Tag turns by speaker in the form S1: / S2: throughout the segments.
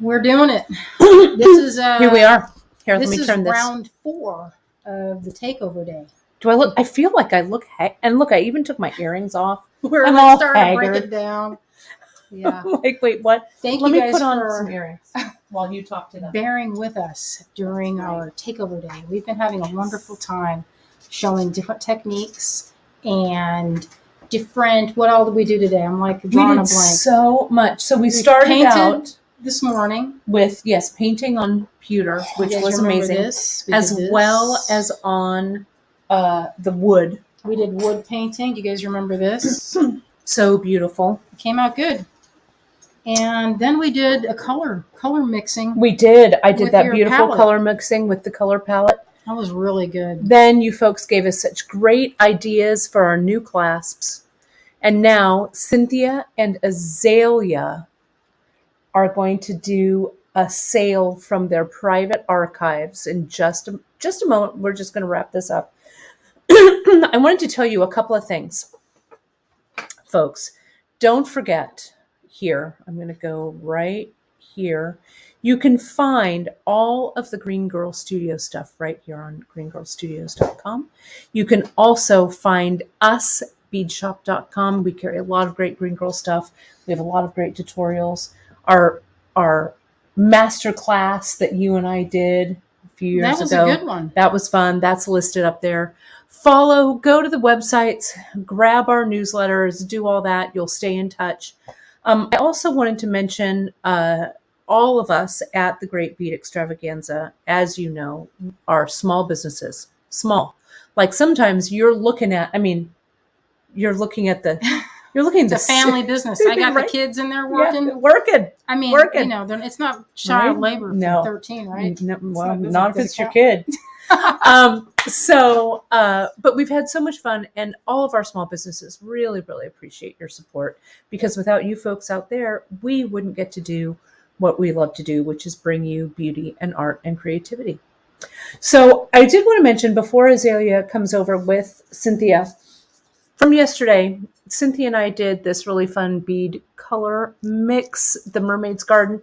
S1: We're doing it. This is
S2: Here we are. Here, let
S1: this
S2: me
S1: is
S2: turn this.
S1: round 4 of the Takeover day.
S2: Do I look? I feel like I look. And look, I even took my earrings off.
S1: We're
S2: I'm
S1: like
S2: all
S1: starting to break
S2: haggard.
S1: it down. Yeah.
S2: I'm like, wait, what?
S1: Thank
S2: Let
S1: you
S2: me
S1: guys
S2: put on
S1: for
S2: some earrings while you talk to them.
S1: bearing with us during our Takeover day. We've been having a wonderful time showing different techniques and different. What all did we do today? I'm like
S2: We
S1: drawing a
S2: did
S1: blank.
S2: so much. So we started
S1: painted
S2: out
S1: this morning
S2: with painting on pewter, which
S1: You guys
S2: was
S1: remember
S2: amazing,
S1: this? We
S2: as
S1: did this.
S2: well as on the wood.
S1: We did wood painting. Do you guys remember this?
S2: So beautiful.
S1: It came out good. And then we did a color mixing.
S2: We did. I did
S1: With
S2: that
S1: your
S2: beautiful
S1: palette.
S2: color mixing with the color palette.
S1: That was really good.
S2: Then you folks gave us such great ideas for our new clasps. And now Cynthia and Azalea are going to do a sale from their private archives in just a moment. We're just going to wrap this up. I wanted to tell you a couple of things, folks. Don't forget here. I'm going to go right here. You can find all of the Green Girl Studio stuff right here on greengirlstudios.com. You can also find us, beadshop.com. We carry a lot of great Green Girl stuff. We have a lot of great tutorials. Our master class that you and I did a few years ago.
S1: That was a good one.
S2: That was fun. That's listed up there. Go to the websites, grab our newsletters, do all that. You'll stay in touch. I also wanted to mention all of us at the Great Bead Extravaganza, as you know, are small businesses. Small. Like sometimes you're looking at the
S1: It's a family business. I got
S2: Right?
S1: the kids in there working.
S2: Yeah, working.
S1: I mean,
S2: working.
S1: you know, it's not child
S2: Right?
S1: labor for
S2: No.
S1: 13, right?
S2: No, well,
S1: not-
S2: not if
S1: does
S2: it's
S1: it
S2: your
S1: count?
S2: kid. But we've had so much fun, and all of our small businesses really, really appreciate your support, because without you folks out there, we wouldn't get to do what we love to do, which is bring you beauty and art and creativity. So I did want to mention, before Azalea comes over with Cynthia, from yesterday, Cynthia and I did this really fun bead color mix, the Mermaid's Garden.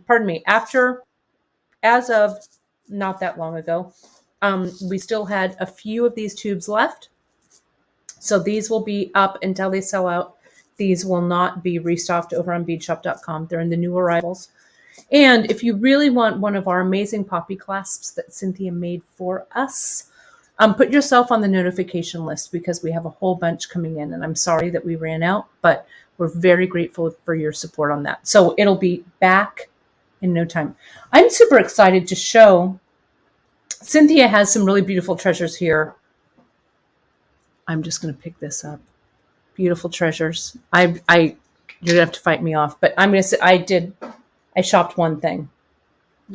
S2: Pardon me. As of not that long ago, we still had a few of these tubes left. So these will be up until they sell out. These will not be restocked over on beadshop.com. They're in the new arrivals. And if you really want one of our amazing poppy clasps that Cynthia made for us, put yourself on the notification list, because we have a whole bunch coming in. And I'm sorry that we ran out, but we're very grateful for your support on that. So it'll be back in no time. I'm super excited to show. Cynthia has some really beautiful treasures here. I'm just going to pick this up. Beautiful treasures. You're going to have to fight me off, but I'm going to say I shopped one thing.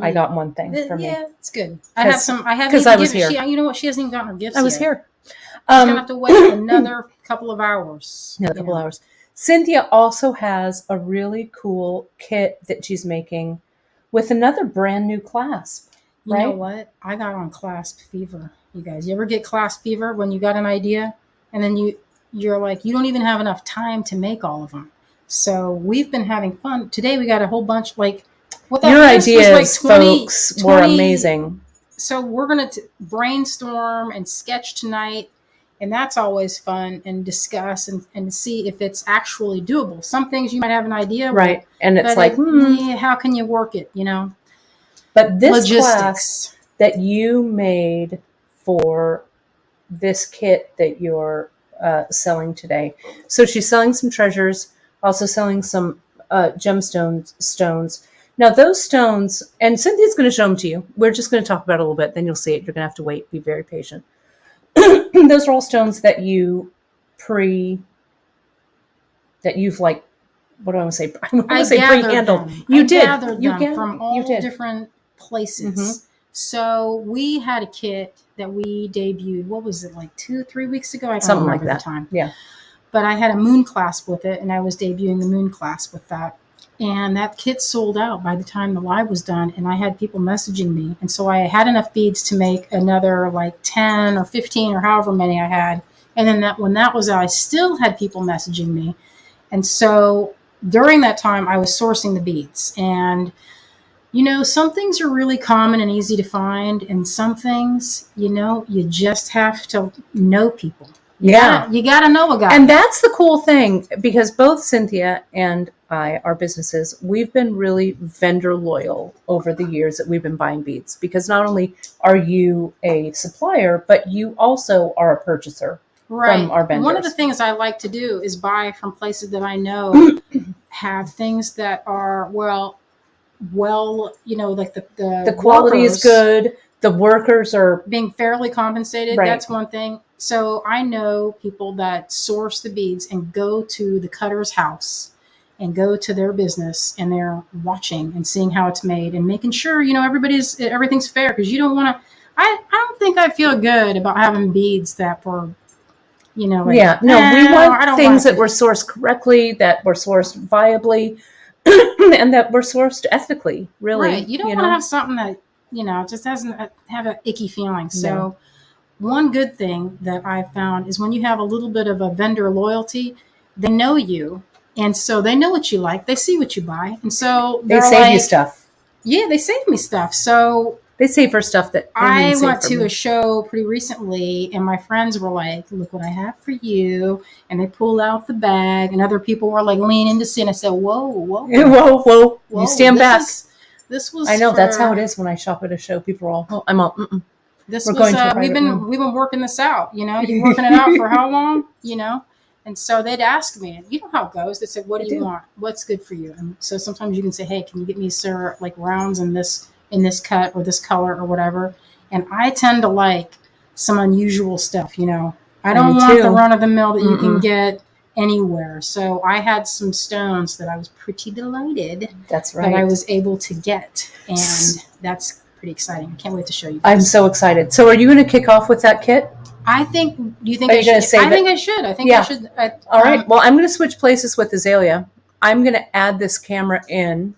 S2: I got one thing for me.
S1: Yeah, it's good. I have some. I haven't
S2: because I was here.
S1: You know what? She hasn't even gotten her gifts.
S2: I was
S1: yet.
S2: here.
S1: She's gonna have to wait another couple of hours.
S2: Another couple hours. Cynthia also has a really cool kit that she's making with another brand new clasp.
S1: You know what? I got on clasp fever. You guys, you ever get clasp fever when you got an idea and then you're like, you don't even have enough time to make all of them. So we've been having fun. Today we got a whole bunch, like, what that
S2: Your
S1: list was,
S2: ideas,
S1: like 20,
S2: folks, were amazing.
S1: So we're going to brainstorm and sketch tonight, and that's always fun, and discuss and see if it's actually doable. Some things you might have an idea.
S2: Right. And it's like,
S1: how can you work it,
S2: But this
S1: Logistics.
S2: class that you made for this kit that you're selling today. So she's selling some treasures, also selling some stones. Now those stones, and Cynthia's going to show them to you. We're just going to talk about it a little bit. Then you'll see it. You're going to have to wait. Be very patient. Those are all stones that you've like, what do I want to say? I want to say pre-handled.
S1: You gathered them from all different places. Mm-hmm. So we had a kit that we debuted. What was it, like 2-3 weeks ago? I don't remember the time.
S2: Yeah.
S1: But I had a moon clasp with it, and I was debuting the moon clasp with that. And that kit sold out by the time the live was done, and I had people messaging me. And so I had enough beads to make another like 10 or 15 or however many I had. And then when that was out, I still had people messaging me. And so during that time, I was sourcing the beads. And, some things are really common and easy to find. And some things, you just have to know people. You gotta know a guy.
S2: And that's the cool thing, because both Cynthia and I, our businesses, we've been really vendor loyal over the years that we've been buying beads, because not only are you a supplier, but you also are a purchaser from our vendors.
S1: One of the things I like to do is buy from places that I know have things that are well, like the
S2: quality
S1: workers
S2: is good. The workers are
S1: being fairly compensated.
S2: Right.
S1: That's one thing. So I know people that source the beads and go to the cutter's house and go to their business, and they're watching and seeing how it's made and making sure, everything's fair, because you don't want to, I don't think I feel good about having beads that were, we want
S2: things that were sourced correctly, that were sourced viably, and that were sourced ethically, really.
S1: Right. You don't want to have something that, just doesn't have an icky feeling. So one good thing that I found is when you have a little bit of a vendor loyalty, they know you. And so they know what you like. They see what you buy. And so
S2: they save you stuff.
S1: Yeah, they save me stuff. So
S2: they save her stuff that
S1: I went to a show pretty recently, and my friends were like, "Look what I have for you." And they pulled out the bag, and other people were like leaning to see. And I said, "Whoa, whoa,
S2: whoa, whoa. You stand back."
S1: This was.
S2: I know that's how it is when I shop at a show. People are all, "Oh, I'm all." Mm-mm.
S1: We've been working this out. You're working it out for how long? And so they'd ask me, and you know how it goes. They said, "What do you want? What's good for you?" And so sometimes you can say, "Hey, can you get me, sir, like rounds in this cut or this color or whatever?" And I tend to like some unusual stuff. I don't want the run of the mill that you can get anywhere. So I had some stones that I was pretty delighted.
S2: That's right.
S1: That I was able to get, and that's pretty exciting. I can't wait to show you guys.
S2: I'm so excited. So are you going to kick off with that kit?
S1: Do you think I should? I think I should. I should.
S2: All right. Well, I'm going to switch places with Azalea. I'm going to add this camera in.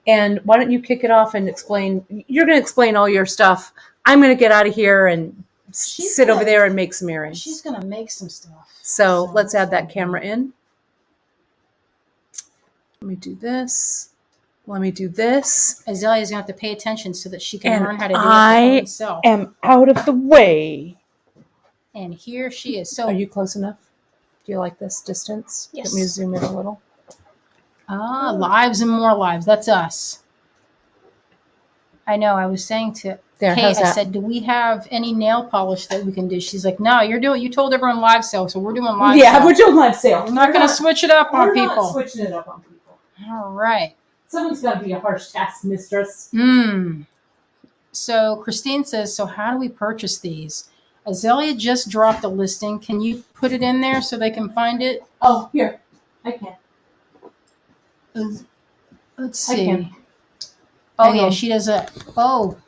S2: And why don't you kick it off and explain? You're going to explain all your stuff. I'm going to get out of here and sit over there and make some earrings.
S1: She's going to make some stuff.
S2: So let's add that camera in. Let me do this.
S1: Azalea's going to have to pay attention so that she can learn how to do it for herself.
S2: I am out of the way.
S1: And here she is. So,
S2: are you close enough? Do you like this distance?
S1: Yes.
S2: Let me zoom in a little.
S1: Lives and more lives. That's us. I know. I was saying to Kate, I said, "Do we have any nail polish that we can do?" She's like, "No, you told everyone live sale, so we're doing live sale."
S2: Yeah, we're doing live sale.
S1: We're not going to switch it up on people.
S2: We're not switching it up on people.
S1: All right.
S2: Someone's got to be a harsh taskmistress.
S1: So Christine says, "So how do we purchase these?" Azalea just dropped a listing. Can you put it in there so they can find it?
S2: Oh, here. I can.
S1: Let's see. Oh, yeah, she does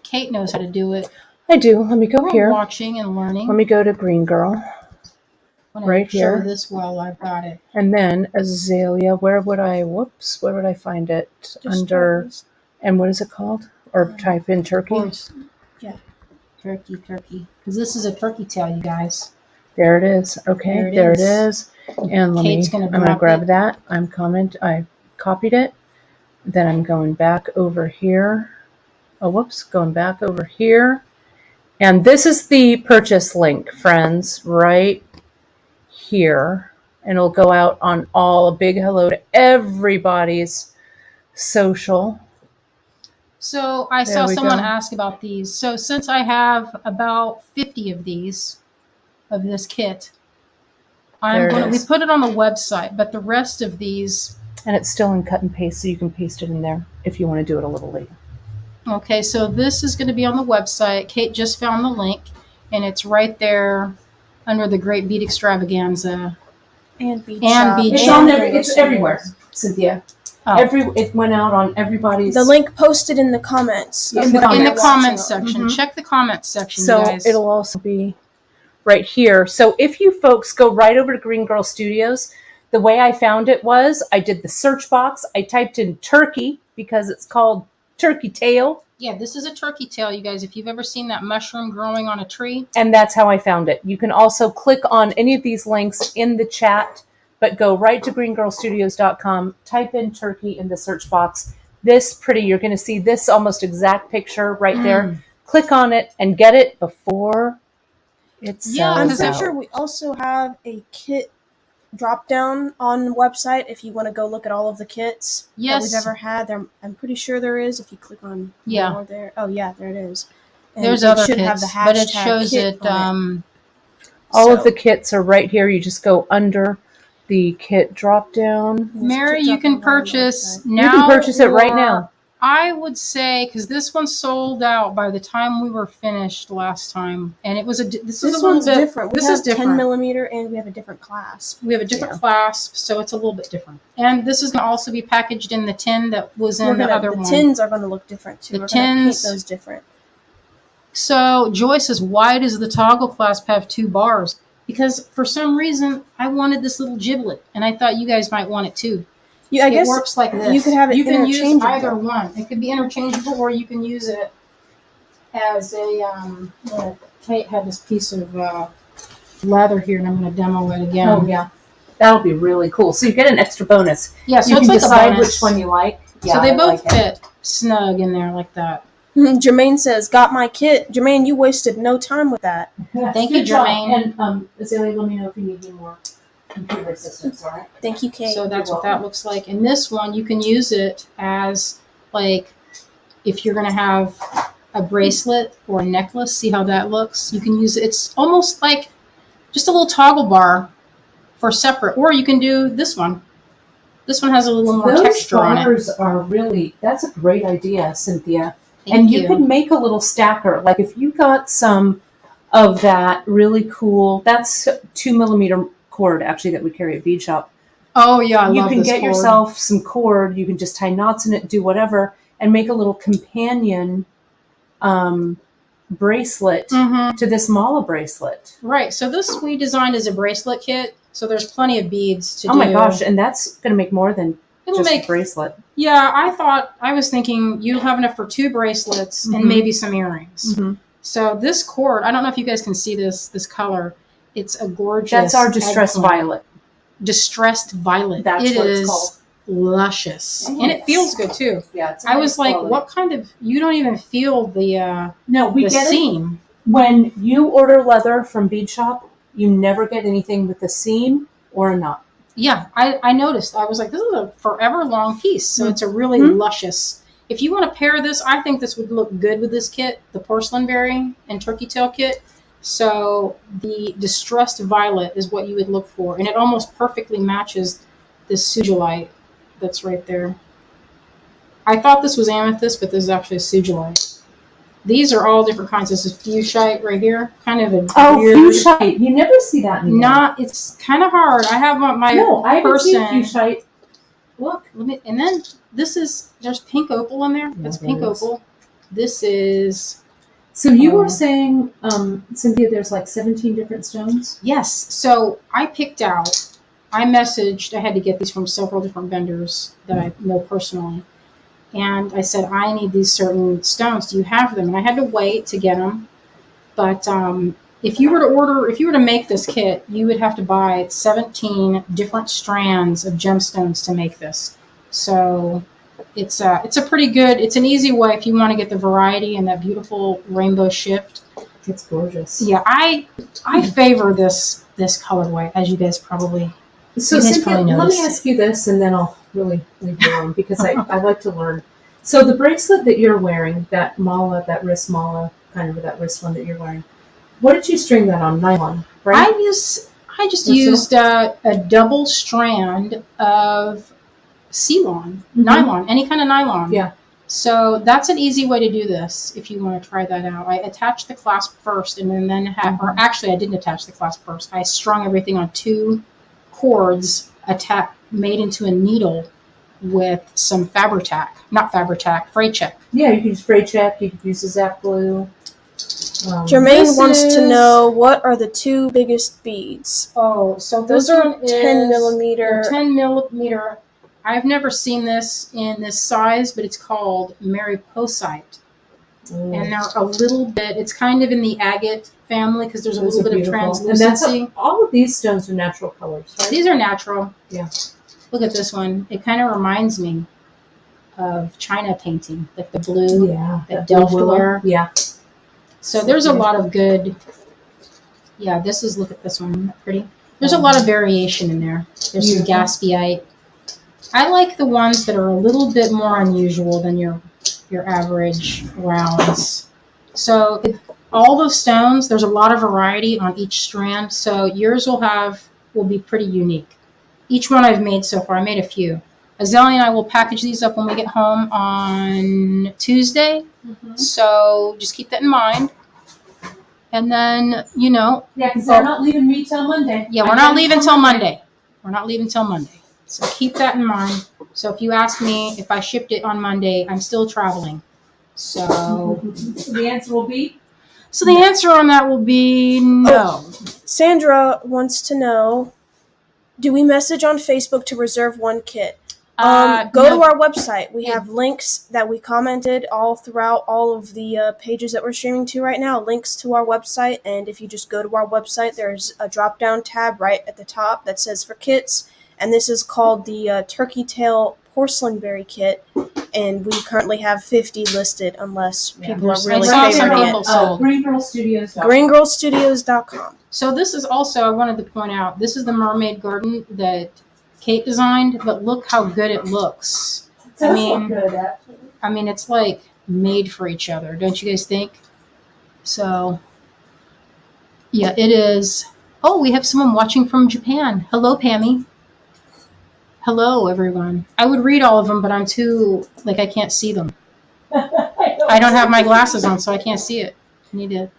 S1: Kate knows how to do it.
S2: I do. Let me go here.
S1: Watching and learning.
S2: Let me go to Green Girl. Right here.
S1: Show this while I've got it.
S2: And then Azalea, where would I find it?
S1: Just
S2: under, and what is it called? Or type in turkey?
S1: Yeah. Turkey. Because this is a turkey tail, you guys.
S2: There it is. Okay, there it is. And I'm going to grab that. I copied it. Then I'm going back over here. Going back over here. And this is the purchase link, friends, right here. And it'll go out on a big hello to everybody's social.
S1: So I saw someone ask about these. So since I have about 50 of these, of this kit, we put it on the website, but the rest of these.
S2: And it's still in cut and paste, so you can paste it in there if you want to do it a little later.
S1: Okay, so this is going to be on the website. Kate just found the link, and it's right there under the Great Bead Extravaganza.
S3: And bead
S2: It's on there. It's everywhere, Cynthia. It went out on everybody's.
S3: The link posted in the comments.
S1: In the comments section. Mm-hmm. Check the comments section,
S2: so
S1: guys.
S2: It'll also be right here. So if you folks go right over to Green Girl Studios, the way I found it was I did the search box. I typed in turkey because it's called turkey tail.
S1: Yeah, this is a turkey tail, you guys. If you've ever seen that mushroom growing on a tree.
S2: And that's how I found it. You can also click on any of these links in the chat but go right to greengirlstudios.com, type in turkey in the search box. This pretty, you're going to see this almost exact picture right there. Click on it and get it before it sells
S3: I'm pretty
S2: out.
S3: sure we also have a kit drop down on the website if you want to go look at all of the kits that
S1: Yes.
S3: we've ever had. I'm pretty sure there is if you click on more there. Oh yeah, there it is. And
S1: There's
S3: it
S1: other
S3: should
S1: kits,
S3: have the
S1: but it
S3: hashtag
S1: shows
S3: kit
S1: it.
S3: on
S2: All of
S3: So-
S2: the kits are right here. You just go under the kit drop down.
S3: There's
S1: Mary,
S3: kit
S1: you
S3: drop
S1: can
S3: down right on the
S1: purchase
S3: website.
S1: now.
S2: You can purchase it right
S1: or
S2: now.
S1: I would say because this one sold out by the time we were finished last time, and it was this is a
S3: This
S1: little
S3: one's
S1: bit
S3: different. We
S1: This
S3: have
S1: is different.
S3: 10 millimeter and we have a different clasp.
S1: We have a different clasp, so it's a little bit different. And this is going to also be packaged in the tin that was in the other
S3: The
S1: one.
S3: tins are going to look different too.
S1: The
S3: We're going to paint
S1: tins-
S3: those different.
S1: So Joy says, why does the toggle clasp have 2 bars? Because for some reason I wanted this little giblet, and I thought you guys might want it too.
S3: I guess
S1: it works like this.
S3: you could have it
S1: You can use
S3: interchangeable.
S1: either one. It could be interchangeable, or you can use it as a. Kate had this piece of leather here, and I'm going to demo it again.
S2: Oh yeah, that'll be really cool. So you get an extra bonus.
S1: Yeah, so
S2: you
S1: it's
S2: can
S1: like
S2: decide
S1: a bonus.
S2: which one you like. Yeah,
S1: So they
S2: I
S1: both
S2: like it.
S1: fit snug in there like that.
S3: Jermaine says, got my kit. Jermaine, you wasted no time with that.
S1: Thank you,
S2: Good job.
S1: Jermaine.
S2: And Azalea, let me know if you need any more computer assistance. All right.
S3: Thank you, Kate.
S1: So that's what that looks like. And this one, you can use it as like if you're going to have a bracelet or a necklace. See how that looks? You can use it. It's almost like just a little toggle bar for separate. Or you can do this one. This one has a little more
S2: Those
S1: texture on it.
S2: bars are really, that's a great idea, Cynthia.
S1: Thank
S2: And you could make a little stacker. Like if you got some of that really cool, that's 2 millimeter cord actually that we carry at Bead Shop.
S1: Oh yeah, I
S2: You
S1: love
S2: can
S1: this
S2: get
S1: cord.
S2: yourself some cord. You can just tie knots in it, do whatever, and make a little companion bracelet
S1: Mhm.
S2: to this mala bracelet.
S1: Right. So this we designed as a bracelet kit. So there's plenty of beads to do.
S2: Oh my gosh! And that's going to make more than
S1: It'll
S2: just
S1: make
S2: a bracelet.
S1: Yeah, I was thinking you'll have enough for 2 bracelets and
S2: Mhm.
S1: maybe some earrings.
S2: Mm-hmm.
S1: So this cord, I don't know if you guys can see this color. It's a gorgeous.
S2: That's our distressed
S1: eggplant.
S2: violet.
S1: Distressed violet.
S2: That's
S1: It
S2: what it's
S1: is
S2: called.
S1: luscious, and it
S2: Yes.
S1: feels good too.
S2: Yeah, it's
S1: I was like, what kind of? You don't even feel the
S2: No, we get it
S1: seam.
S2: when you order leather from Bead Shop. You never get anything with a seam or a knot.
S1: Yeah, I noticed. I was like, this is a forever long piece, so it's a really
S2: Mhm.
S1: luscious. If you want to pair this, I think this would look good with this kit, the porcelain berry and turkey tail kit. So the distressed violet is what you would look for, and it almost perfectly matches this sugilite that's right there. I thought this was amethyst, but this is actually sugilite. These are all different kinds. This is fuchsite right here, kind of a weird.
S2: fuchsite. You never see that anymore.
S1: Not. It's kind of hard. I have my
S2: No, I haven't
S1: person.
S2: seen fuchsite.
S1: Look, and then this is, there's pink opal in there.
S2: Yeah,
S1: That's
S2: there
S1: pink
S2: is.
S1: opal. This is,
S2: So you were saying, Cynthia, there's like 17 different stones?
S1: yes. So I messaged, I had to get these from several different vendors that I know personally. And I said, I need these certain stones. Do you have them? And I had to wait to get them. But if you were to make this kit, you would have to buy 17 different strands of gemstones to make this. So it's a pretty good, it's an easy way if you want to get the variety and that beautiful rainbow shift.
S2: It's gorgeous.
S1: Yeah, I favor this colorway, as you guys probably.
S2: So
S1: You guys
S2: Cynthia,
S1: probably
S2: let me
S1: noticed.
S2: ask you this, and then I'll really leave you alone because I like to learn. So the bracelet that you're wearing, that mala, that wrist mala, kind of that wrist one that you're wearing, what did you string that on? Nylon, right?
S1: I just used a double strand of Ceylon, nylon, any kind of nylon.
S2: Yeah.
S1: So that's an easy way to do this if you want to try that out. I attached the clasp first and then or actually I didn't attach the clasp first. I strung everything on 2 cords made into a needle with some fray check.
S2: Yeah, you can use spray check, you could use the Zap glue.
S3: Jermaine wants to know, what are the 2 biggest beads?
S1: Oh, so
S3: Those
S1: this
S3: are
S1: one is
S3: 10 millimeter.
S1: they're 10 millimeter. I've never seen this in this size, but it's called mariposite. And they're a little bit, it's kind of in the agate family because there's a
S2: Those
S1: little
S2: are
S1: bit of
S2: beautiful. And that's
S1: translucency.
S2: all of these stones are natural colors, right?
S1: These are natural.
S2: Yeah.
S1: Look at this one. It kind of reminds me of China painting, like the blue,
S2: Yeah.
S1: that Delftware.
S2: Yeah.
S1: So there's a lot of good. Yeah, this is, look at this one. Isn't that pretty? There's a lot of variation in there. There's some Gaspiite. I like the ones that are a little bit more unusual than your average rounds. So all the stones, there's a lot of variety on each strand. So yours will be pretty unique. Each one I've made so far, I made a few. Azalea and I will package these up when we get home on Tuesday. So just keep that in mind. And then,
S2: Yeah, because they're not leaving me till Monday.
S1: Yeah, we're not leaving till Monday. We're not leaving till Monday. So keep that in mind. So if you ask me if I shipped it on Monday, I'm still traveling. So
S2: The answer will be?
S1: So the answer on that will be no.
S3: Sandra wants to know, do we message on Facebook to reserve one kit? Go
S1: no.
S3: to our website. We have links that we commented all throughout all of the pages that we're streaming to right now, links to our website. And if you just go to our website, there's a drop-down tab right at the top that says for kits. And this is called the Turkey Tail Porcelain Berry Kit. And we currently have 50 listed unless people are really favoring it.
S2: GreenGirlStudios.com.
S3: GreenGirlStudios.com.
S1: So this is also, I wanted to point out, this is the mermaid garden that Kate designed, but look how good it looks. I mean, it's like made for each other, don't you guys think? So, yeah, it is. Oh, we have someone watching from Japan. Hello, Pammy. Hello, everyone. I would read all of them, but I'm too, I can't see them. I don't have my glasses on, so I can't see it. I need to.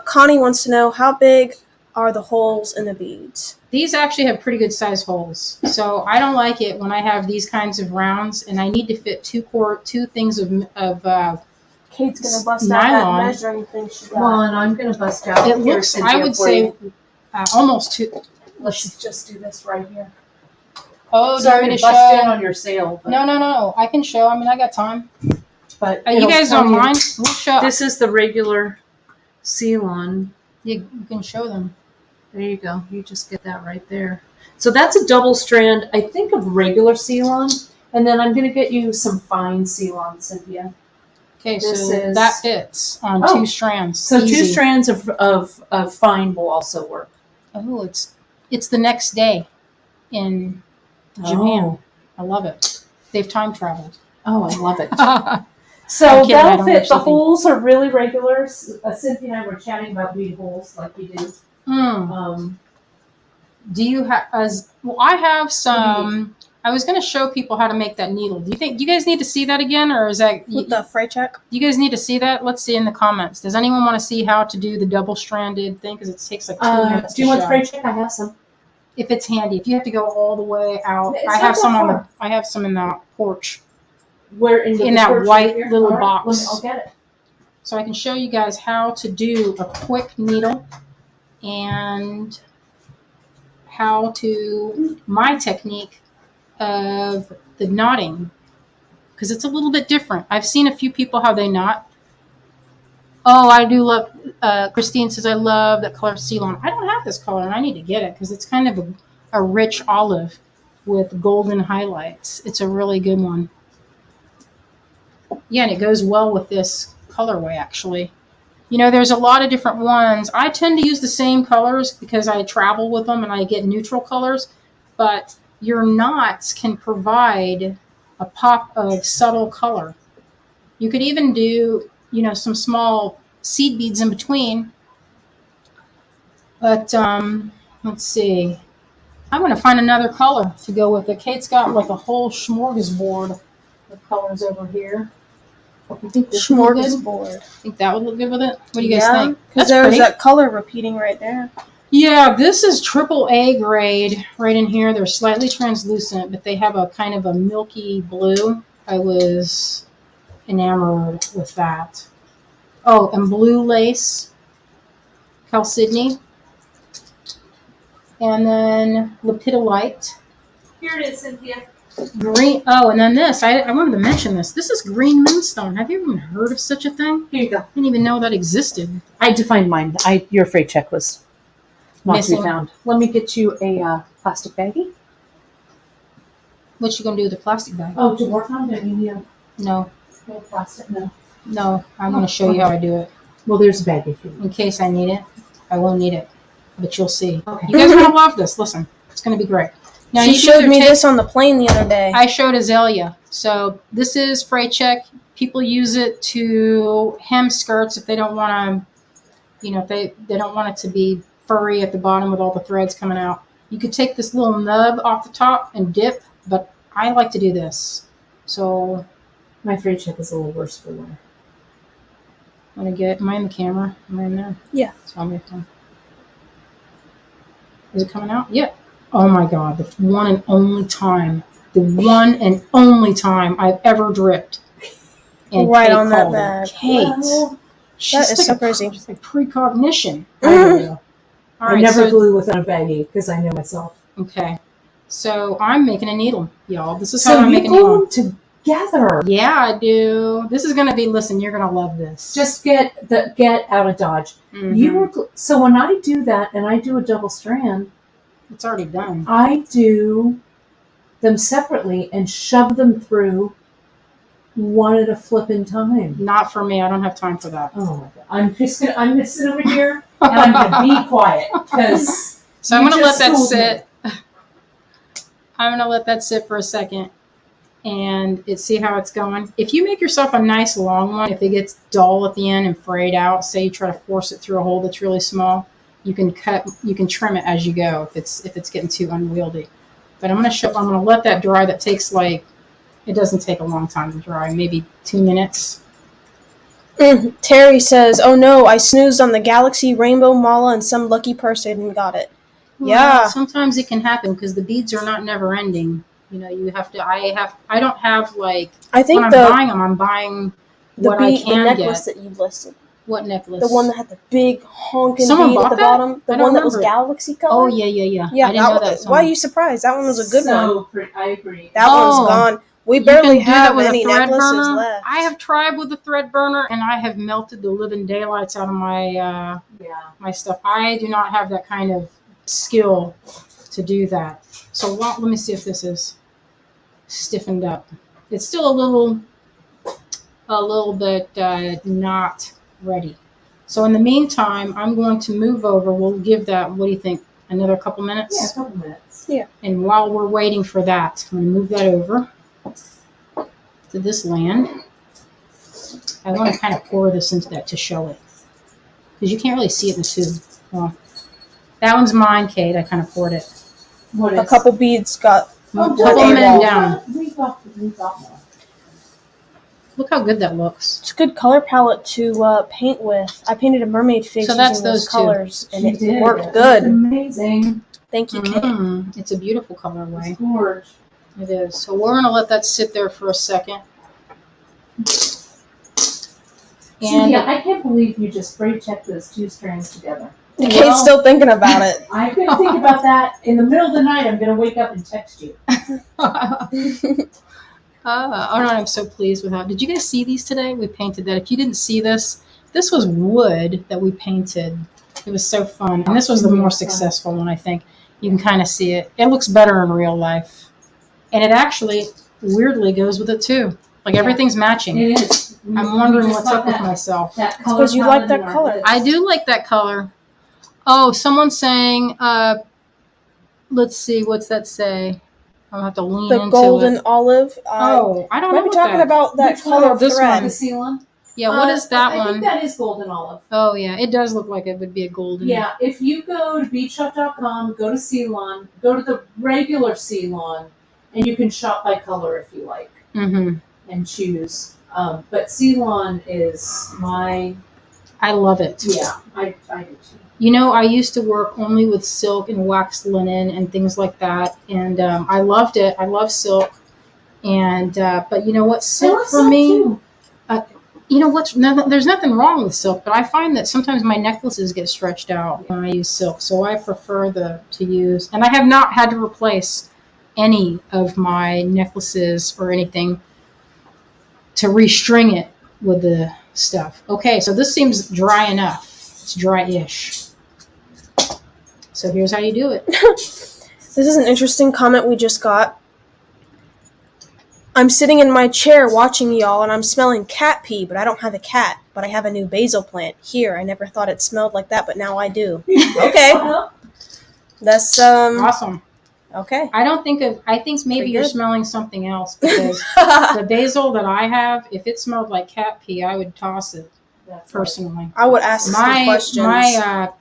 S3: Connie wants to know, how big are the holes in the beads?
S1: These actually have pretty good size holes. So I don't like it when I have these kinds of rounds and I need to fit two things of
S3: Kate's going to bust
S1: nylon.
S3: out that measuring thing she got.
S2: Come on, I'm going to bust out.
S1: It looks, I would say, almost two.
S2: Let's just do this right here.
S1: Oh,
S2: sorry
S1: do you
S2: to
S1: want
S2: bust
S1: to
S2: in
S1: show?
S2: on your sale. But
S1: No. I can show. I mean, I got time.
S2: But
S1: you guys don't mind? We'll show.
S2: This is the regular Ceylon.
S1: You can show them.
S2: There you go. You just get that right there. So that's a double strand, I think, of regular Ceylon. And then I'm going to get you some fine Ceylon, Cynthia.
S1: Okay, so that fits on two strands.
S2: So
S1: easy.
S2: 2 strands of fine will also work.
S1: Oh, it's the next day in Japan.
S2: Oh.
S1: I love it. They've time traveled.
S2: Oh, I love it. So that'll fit. The holes are really regular. Cynthia and I were chatting about bead holes like you do.
S1: Do you have? I have some. I was going to show people how to make that needle. Do you guys need to see that again, or is that
S3: with the freight check?
S1: You guys need to see that? Let's see in the comments. Does anyone want to see how to do the double-stranded thing? Because it takes like 2 minutes.
S2: Do you want the freight check? I have some.
S1: If it's handy, if you have to go all the way out,
S2: It's
S1: I have some
S2: not
S1: on
S2: far.
S1: I have some in the porch.
S2: Where
S1: in that white little box.
S2: I'll get it.
S1: So I can show you guys how to do a quick needle and how to, my technique of the knotting, because it's a little bit different. I've seen a few people how they knot. Oh, I do love, Christine says, I love that color Ceylon. I don't have this color and I need to get it because it's kind of a rich olive with golden highlights. It's a really good one. Yeah, and it goes well with this colorway, actually. You know, there's a lot of different ones. I tend to use the same colors because I travel with them and I get neutral colors. But your knots can provide a pop of subtle color. You could even do, some small seed beads in between. But let's see. I'm going to find another color to go with it. Kate's got like a whole smorgasbord of colors over here. You think this would look good?
S3: Smorgasbord.
S1: Think that would look good with it? What do you guys think?
S3: Because there's that color repeating right there.
S1: Yeah, this is AAA grade right in here. They're slightly translucent, but they have a kind of a milky blue. I was enamored with that. Oh, and blue lace, chalcedony, and then lepidolite.
S2: Here it is, Cynthia.
S1: Green. Oh, and then this. I wanted to mention this. This is green moonstone. Have you even heard of such a thing?
S2: Here you go.
S1: I didn't even know that existed.
S2: I defined mine. Your freight check was not to
S1: Missing.
S2: be found. Let me get you a plastic baggie.
S1: What you gonna do with the plastic bag?
S2: Oh, to work on it, you need a
S1: No,
S2: plastic. No.
S1: no. I'm gonna show you how I do it.
S2: Well, there's a baggie for you.
S1: In case I need it, I won't need it, but you'll see.
S2: Okay.
S1: You guys are gonna love this. Listen, it's gonna be great. Now
S3: She
S1: you
S3: showed me this on the plane the other day.
S1: I showed Azalea. So this is freight check. People use it to hem skirts if they don't want to, if they don't want it to be furry at the bottom with all the threads coming out. You could take this little nub off the top and dip, but I like to do this. So
S2: My freight check is a little worse for wear.
S1: I'm gonna get. Am I in the camera? Am I in there?
S3: Yeah.
S1: So I'm gonna. Is it coming out? Yeah. Oh my God! The one and only time I've ever dripped. And
S3: Right
S1: Kate
S3: on that
S1: called it.
S3: bag.
S1: Kate.
S3: Wow.
S1: She's
S3: That is
S1: like
S3: so crazy.
S1: She's like precognition. All
S2: I
S1: right,
S2: never
S1: so-
S2: glue without a baggie because I know myself.
S1: Okay. So I'm making a needle, y'all. This is how
S2: So
S1: I'm
S2: you
S1: making a needle.
S2: glue them together.
S1: Yeah, I do. This is gonna be. Listen, you're gonna love this.
S2: Just get out of Dodge.
S1: Mhm.
S2: You were so when I do that and I do a double strand,
S1: It's already done.
S2: I do them separately and shove them through one at a flipping time.
S1: Not for me. I don't have time for that.
S2: Oh my God! I'm gonna sit over here and I'm gonna be quiet because
S1: So I'm
S2: you
S1: gonna let
S2: just
S1: that
S2: told
S1: sit. I'm gonna let that sit for a second and see how it's going. If you make yourself a nice long one, if it gets dull at the end and frayed out, say you try to force it through a hole that's really small, you can trim it as you go if it's getting too unwieldy. But I'm gonna let that dry. That takes it doesn't take a long time to dry, maybe 2 minutes.
S3: Terry says, "Oh no, I snoozed on the Galaxy Rainbow Mala and some lucky person got it." Yeah.
S1: Well, sometimes it can happen because the beads are not never ending. You have to. I don't have
S3: I
S1: when
S3: think
S1: I'm
S3: the
S1: buying them. I'm buying what I can
S3: necklace
S1: get.
S3: that you listed,
S1: What necklace?
S3: the one that had the big honking
S1: Someone
S3: bead at
S1: bought
S3: the
S1: that?
S3: bottom, the
S1: I don't
S3: one that was
S1: remember it.
S3: Galaxy color.
S1: Oh yeah.
S3: Yeah,
S1: I didn't know that.
S3: why are you surprised? That one was a good one.
S2: I agree.
S3: That
S1: Oh.
S3: one's gone. We
S1: You
S3: barely
S1: can do that
S3: have
S1: with
S3: any
S1: a thread
S3: necklaces
S1: burner.
S3: left.
S1: I have tried with a thread burner, and I have melted the living daylights out of my my stuff. I do not have that kind of skill to do that. So let me see if this is stiffened up. It's still a little bit not ready. So in the meantime, I'm going to move over. We'll give that. What do you think? Another couple minutes.
S2: Yeah, a couple minutes.
S3: Yeah.
S1: And while we're waiting for that, I'm going to move that over to this land. I want to kind of pour this into that to show it. Because you can't really see it in the tube. Well, that one's mine, Kate. I kind of poured it.
S2: What
S3: A
S2: is?
S3: couple beads got.
S1: A
S3: couple
S1: couple
S3: men
S1: men down.
S2: We got more.
S1: Look how good that looks.
S3: It's a good color palette to paint with. I painted a mermaid face
S1: So that's
S3: using those
S1: those two.
S3: colors, and
S2: She
S3: it
S2: did.
S3: worked
S2: It's
S3: good.
S2: amazing.
S3: Thank you, Kate.
S1: It's a beautiful colorway.
S2: It's gorgeous.
S1: It is. So we're going to let that sit there for a second.
S2: Cynthia, I can't believe you just freight checked those two strands together.
S3: Kate's still thinking about it.
S2: I'm going to think about that. In the middle of the night, I'm going to wake up and text you.
S1: I'm so pleased with how. Did you guys see these today? We painted that. If you didn't see this was wood that we painted. It was so fun. And this was the more successful one, I think. You can kind of see it. It looks better in real life. And it actually, weirdly, goes with it too. Like everything's matching.
S2: It is.
S1: I'm wondering what's up with myself.
S2: That
S3: It's 'cause you like that color.
S1: I do like that color. Oh, someone's saying, let's see, what's that say? I'll have to lean
S3: The
S1: into
S3: golden
S1: it.
S3: olive.
S1: Oh, I don't know
S3: Might be
S1: what
S3: talking
S1: that.
S3: about that
S2: Which
S3: color
S1: one? This
S3: thread.
S2: The Ceylon?
S1: Yeah, what is that
S2: I
S1: one?
S2: think that is golden olive.
S1: Oh, yeah, it does look like it would be a golden.
S2: Yeah, if you go to beachshop.com, go to Ceylon, go to the regular Ceylon, and you can shop by color if you like
S1: Mm-hmm.
S2: and choose. But Ceylon is my,
S1: I love it.
S2: yeah, I do too.
S1: You know, I used to work only with silk and waxed linen and things like that, and I loved it. I love silk, and but you know what, silk for me. You know what's? There's nothing wrong with silk, but I find that sometimes my necklaces get stretched out when I use silk, so I prefer to use. And I have not had to replace any of my necklaces or anything to restring it with the stuff. Okay, so this seems dry enough. It's dry-ish. So here's how you do it.
S3: This is an interesting comment we just got. I'm sitting in my chair watching y'all and I'm smelling cat pee, but I don't have a cat, but I have a new basil plant. Here, I never thought it smelled like that, but now I do. Okay. That's
S1: Awesome.
S3: okay.
S1: I think maybe
S3: Pretty
S1: you're
S3: good.
S1: smelling something else, because the basil that I have, if it smelled like cat pee, I would toss it personally.
S3: I would ask some
S1: My
S3: questions.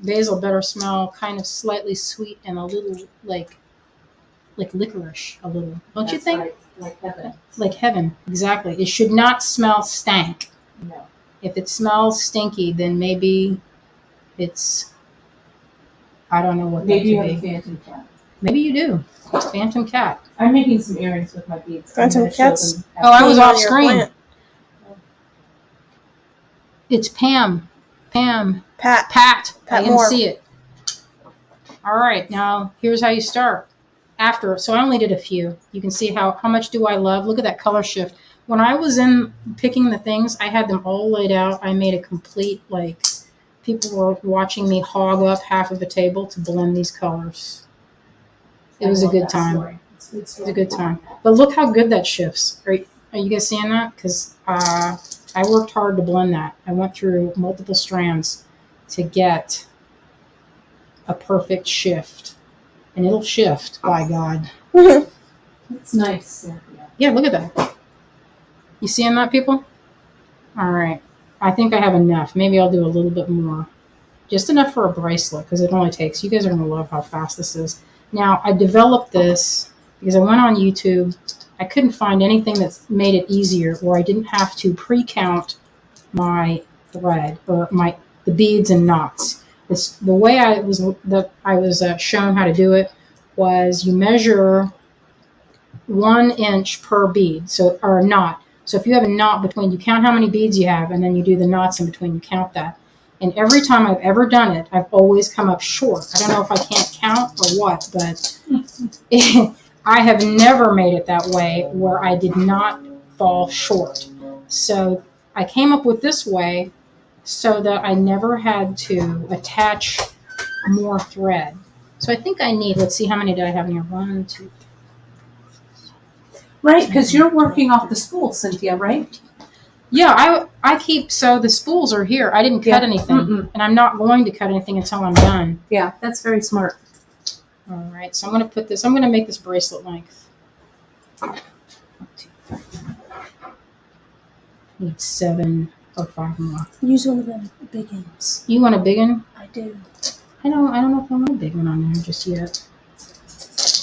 S1: basil better smell kind of slightly sweet and a little like licorice, a little. Don't you think?
S2: Right. Like heaven.
S1: Like heaven, exactly. It should not smell stank.
S2: No.
S1: If it smells stinky, then maybe it's, I don't know what
S2: Maybe you
S1: that
S2: have a
S1: could be.
S2: phantom cat.
S1: Maybe you do. Phantom cat.
S2: I'm making some earrings with my beads.
S3: Phantom cats?
S1: Oh, I was
S3: Peeing on
S1: off
S3: your
S1: screen.
S3: plant.
S1: It's Pam.
S3: Pat.
S1: Pat. I
S3: Pat
S1: didn't
S3: Moore.
S1: see it. All right, now here's how you start. So I only did a few. You can see how much do I love. Look at that color shift. When I was in picking the things, I had them all laid out. I made a complete, people were watching me hog up half of a table to blend these colors. It was a good time. It's a good time. But look how good that shifts. Are you guys seeing that? Because I worked hard to blend that. I went through multiple strands to get a perfect shift. And it'll shift, by God.
S2: It's nice, Cynthia.
S1: Yeah, look at that. You seeing that, people? All right. I think I have enough. Maybe I'll do a little bit more. Just enough for a bracelet, because it only takes, you guys are going to love how fast this is. Now, I developed this because I went on YouTube. I couldn't find anything that made it easier where I didn't have to pre-count my thread or the beads and knots. The way I was shown how to do it was you measure 1 inch per bead, or knot. So if you have a knot between, you count how many beads you have, and then you do the knots in between. You count that. And every time I've ever done it, I've always come up short. I don't know if I can't count or what, but I have never made it that way where I did not fall short. So I came up with this way so that I never had to attach more thread. So I think I need, let's see, how many did I have in here? 1, 2.
S2: Right, because you're working off the spool, Cynthia, right?
S1: Yeah, I keep, so the spools are here. I didn't cut anything, and I'm not going to cut anything until I'm done.
S2: Yeah, that's very smart.
S1: All right, so I'm going to make this bracelet length. Need 7 or 5 more.
S3: Use one of them big ones.
S1: You want a big one?
S3: I do.
S1: I don't know if I want a big one on there just yet.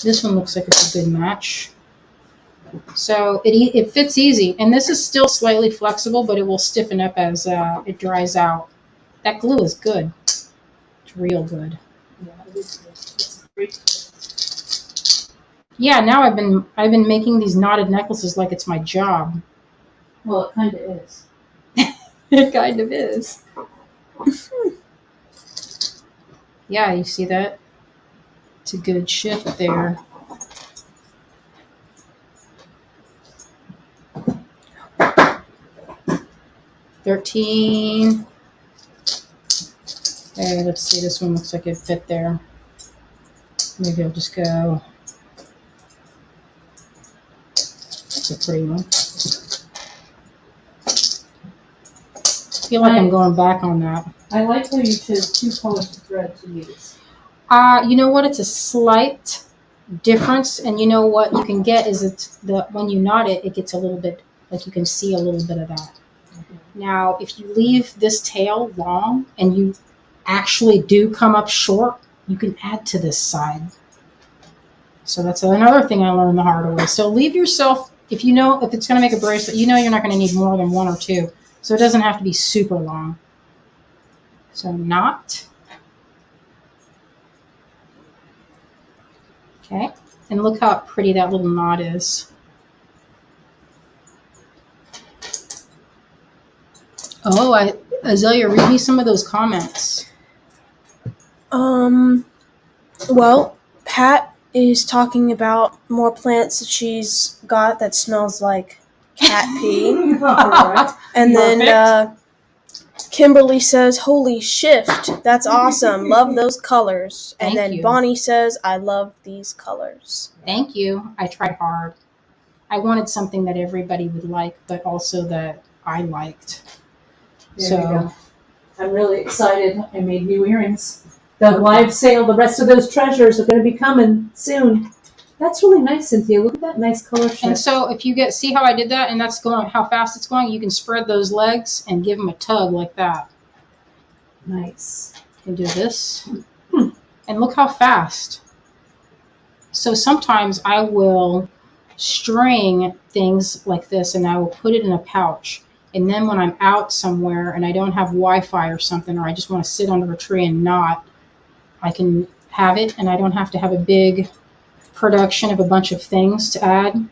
S1: This one looks like it's a good match. So it fits easy, and this is still slightly flexible, but it will stiffen up as it dries out. That glue is good. It's real good.
S2: Yeah, it is good. It's great.
S1: Yeah, now I've been making these knotted necklaces like it's my job.
S2: Well, it kind of is.
S1: It kind of is. Yeah, you see that? It's a good shift there. $13. Okay, let's see. This one looks like it fit there. Maybe I'll just go. That's a pretty one. I feel like I'm going back on that.
S2: I like how you chose 2 colors of thread to use.
S1: You know what? It's a slight difference, and you know what you can get is when you knot it, it gets a little bit, like you can see a little bit of that. Now, if you leave this tail long and you actually do come up short, you can add to this side. So that's another thing I learned the hard way. So leave yourself, if it's going to make a bracelet, you're not going to need more than 1 or 2. So it doesn't have to be super long. So knot. Okay. And look how pretty that little knot is. Oh, Azalea, read me some of those comments.
S3: Well, Pat is talking about more plants that she's got that smells like cat pee.
S2: All right.
S3: And then Kimberly says, "Holy shift, that's awesome. Love those colors." And
S1: Thank
S3: then
S1: you.
S3: Bonnie says, "I love these colors."
S1: Thank you. I tried hard. I wanted something that everybody would like, but also that I liked.
S2: There
S1: So
S2: you go. I'm really excited. I made new earrings. The live sale, the rest of those treasures are going to be coming soon. That's really nice, Cynthia. Look at that nice color shift.
S1: And so if you see how I did that, and that's going how fast it's going, you can spread those legs and give them a tug like that.
S2: Nice.
S1: You can do this. And look how fast. So sometimes I will string things like this and I will put it in a pouch. And then when I'm out somewhere and I don't have Wi-Fi or something, or I just want to sit under a tree and knot, I can have it and I don't have to have a big production of a bunch of things to add. And